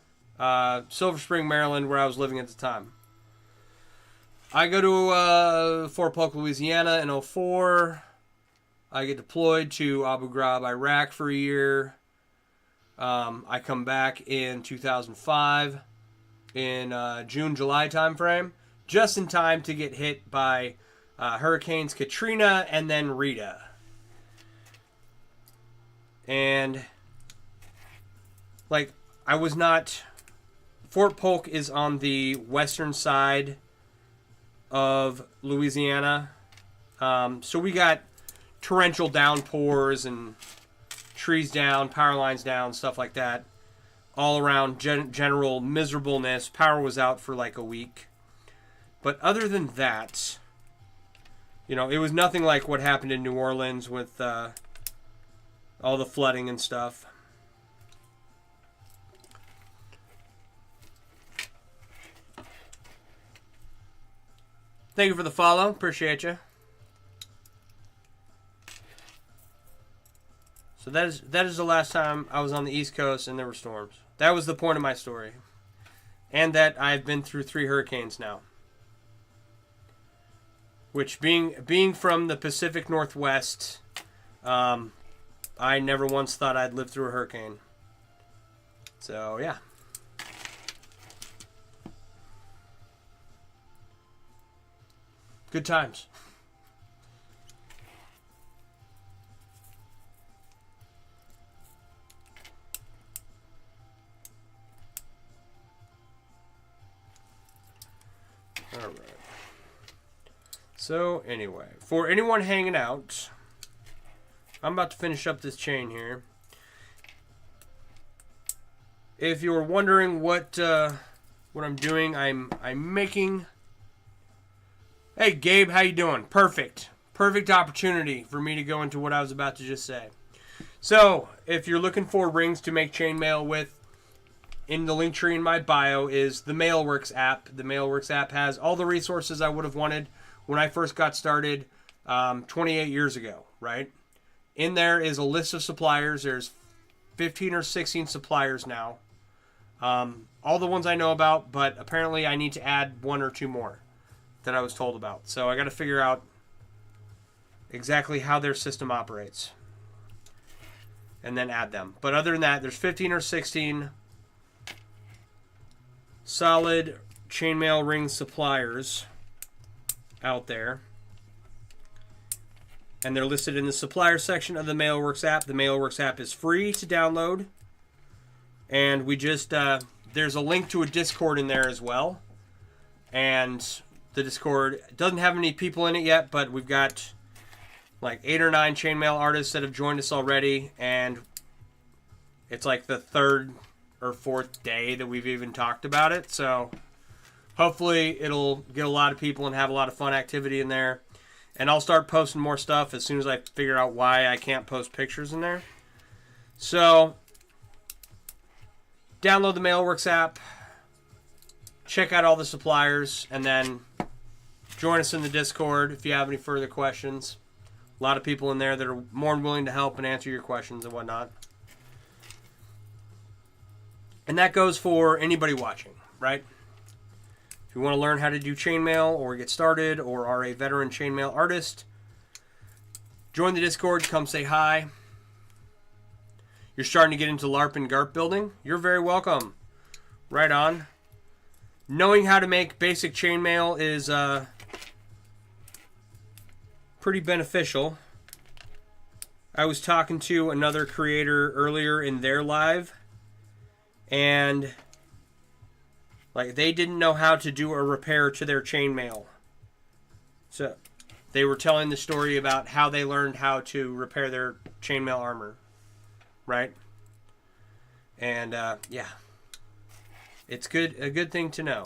Silver Spring, Maryland, where I was living at the time. I go to Fort Polk, Louisiana in 2004. I get deployed to Abu Ghraib, Iraq for a year. I come back in 2005 in June, July timeframe, just in time to get hit by Hurricanes Katrina and then Rita. And, like, I was not... Fort Polk is on the western side of Louisiana. So we got torrential downpours and trees down, power lines down, stuff like that. All around general miserableness. Power was out for like a week. But other than that... You know, it was nothing like what happened in New Orleans with all the flooding and stuff. Thank you for the follow. Appreciate you. So that is the last time I was on the East Coast and there were storms. That was the point of my story. And that I've been through 3 hurricanes now. Which, being from the Pacific Northwest, I never once thought I'd live through a hurricane. So, yeah. Good times. All right. So, anyway, for anyone hanging out, I'm about to finish up this chain here. If you were wondering what I'm doing, I'm making... Hey, Gabe, how you doing? Perfect. Perfect opportunity for me to go into what I was about to just say. So, if you're looking for rings to make chainmail with, in the link tree in my bio is the Mailworks app. The Mailworks app has all the resources I would have wanted when I first got started 28 years ago, right? In there is a list of suppliers. There's 15 or 16 suppliers now. All the ones I know about, but apparently I need to add 1 or 2 more that I was told about. So I got to figure out exactly how their system operates and then add them. But other than that, there's 15 or 16 solid chainmail ring suppliers out there, and they're listed in the supplier section of the Mailworks app. The Mailworks app is free to download, and we just there's a link to a Discord in there as well, and the Discord doesn't have any people in it yet, but we've got like 8 or 9 chainmail artists that have joined us already, and it's like the 3rd or 4th day that we've even talked about it, so hopefully it'll get a lot of people and have a lot of fun activity in there. And I'll start posting more stuff as soon as I figure out why I can't post pictures in there. So, download the Mailworks app, check out all the suppliers, and then join us in the Discord if you have any further questions. A lot of people in there that are more than willing to help and answer your questions and whatnot. And that goes for anybody watching, right? If you want to learn how to do chainmail or get started or are a veteran chainmail artist, join the Discord, come say hi. You're starting to get into LARP and GARP building? You're very welcome. Right on. Knowing how to make basic chainmail is pretty beneficial. I was talking to another creator earlier in their live, and like they didn't know how to do a repair to their chainmail. So they were telling the story about how they learned how to repair their chainmail armor, right? And yeah, it's a good thing to know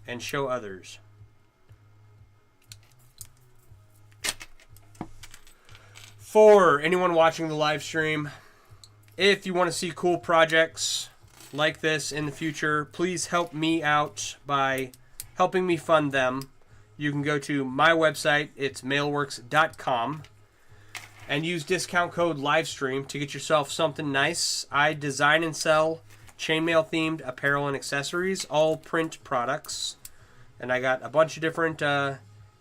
and show others. For anyone watching the live stream, if you want to see cool projects like this in the future, please help me out by helping me fund them. You can go to my website, it's mailworks.com, and use discount code LIVESTREAM to get yourself something nice. I design and sell chainmail themed apparel and accessories, all print products. And I got a bunch of different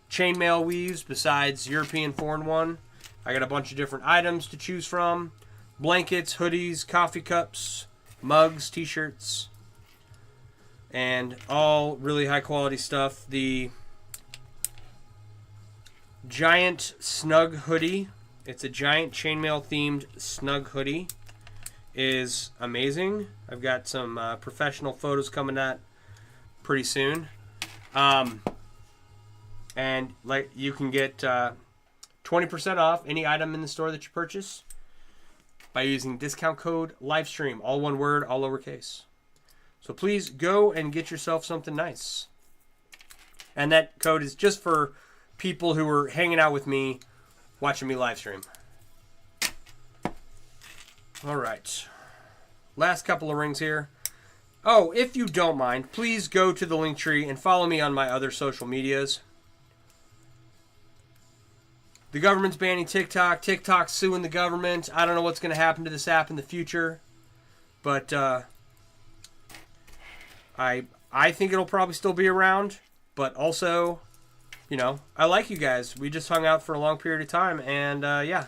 chainmail weaves besides European foreign one. I got a bunch of different items to choose from. Blankets, hoodies, coffee cups, mugs, t-shirts, and all really high quality stuff. The giant snug hoodie, it's a giant chainmail themed snug hoodie, is amazing. I've got some professional photos coming out pretty soon. And like you can get 20% off any item in the store that you purchase by using discount code LIVESTREAM, all one word, all lowercase. So please go and get yourself something nice. And that code is just for people who are hanging out with me, watching me live stream. All right. Last couple of rings here. Oh, if you don't mind, please go to the link tree and follow me on my other social medias. The government's banning TikTok. TikTok's suing the government. I don't know what's going to happen to this app in the future. But I think it'll probably still be around. But also, you know, I like you guys. We just hung out for a long period of time. And yeah,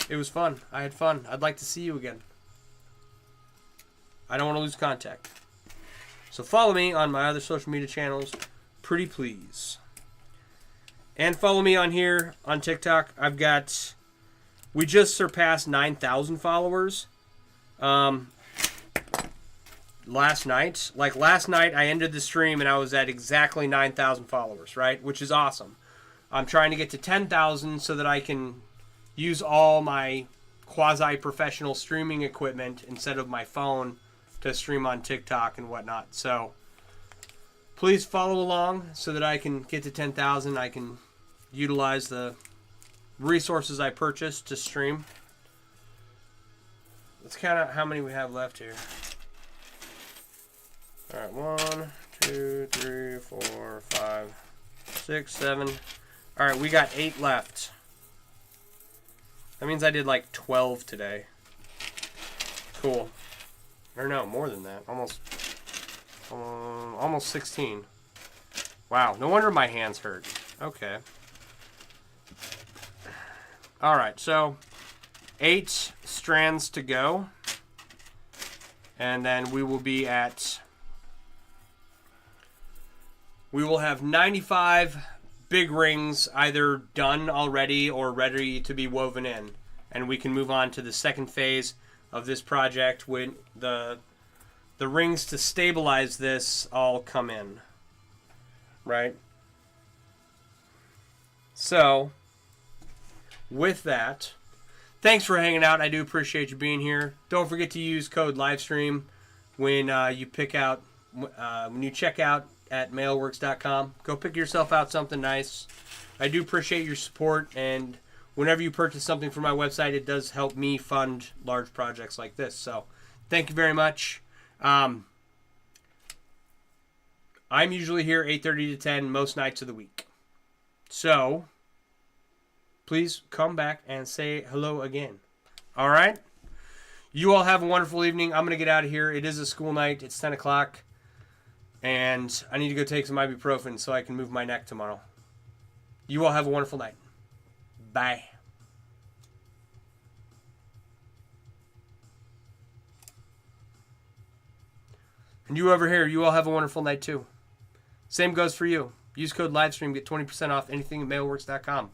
it was fun. I had fun. I'd like to see you again. I don't want to lose contact. So follow me on my other social media channels. Pretty please. And follow me on here on TikTok. We just surpassed 9,000 followers. Last night. Like last night I ended the stream and I was at exactly 9,000 followers, right? Which is awesome. I'm trying to get to 10,000 so that I can use all my quasi-professional streaming equipment instead of my phone to stream on TikTok and whatnot. So please follow along so that I can get to 10,000. I can utilize the resources I purchased to stream. Let's count out how many we have left here. All right, 1, 2, 3, 4, 5, 6, 7. All right, we got 8 left. That means I did like 12 today. Cool. Or no, more than that. Almost 16. Wow, no wonder my hands hurt. Okay. All right, so 8 strands to go. And then we will be at... We will have 95 big rings either done already or ready to be woven in. And we can move on to the second phase of this project when the rings to stabilize this all come in. Right? So, with that, thanks for hanging out. I do appreciate you being here. Don't forget to use code LIVESTREAM when you check out at mailworks.com. Go pick yourself out something nice. I do appreciate your support, and whenever you purchase something from my website, it does help me fund large projects like this. So thank you very much. I'm usually here 8:30 to 10 most nights of the week. So please come back and say hello again. All right? You all have a wonderful evening. I'm going to get out of here. It is a school night. It's 10 o'clock. And I need to go take some ibuprofen so I can move my neck tomorrow. You all have a wonderful night. Bye. And you over here, you all have a wonderful night too. Same goes for you. Use code LIVESTREAM, get 20% off anything at mailworks.com.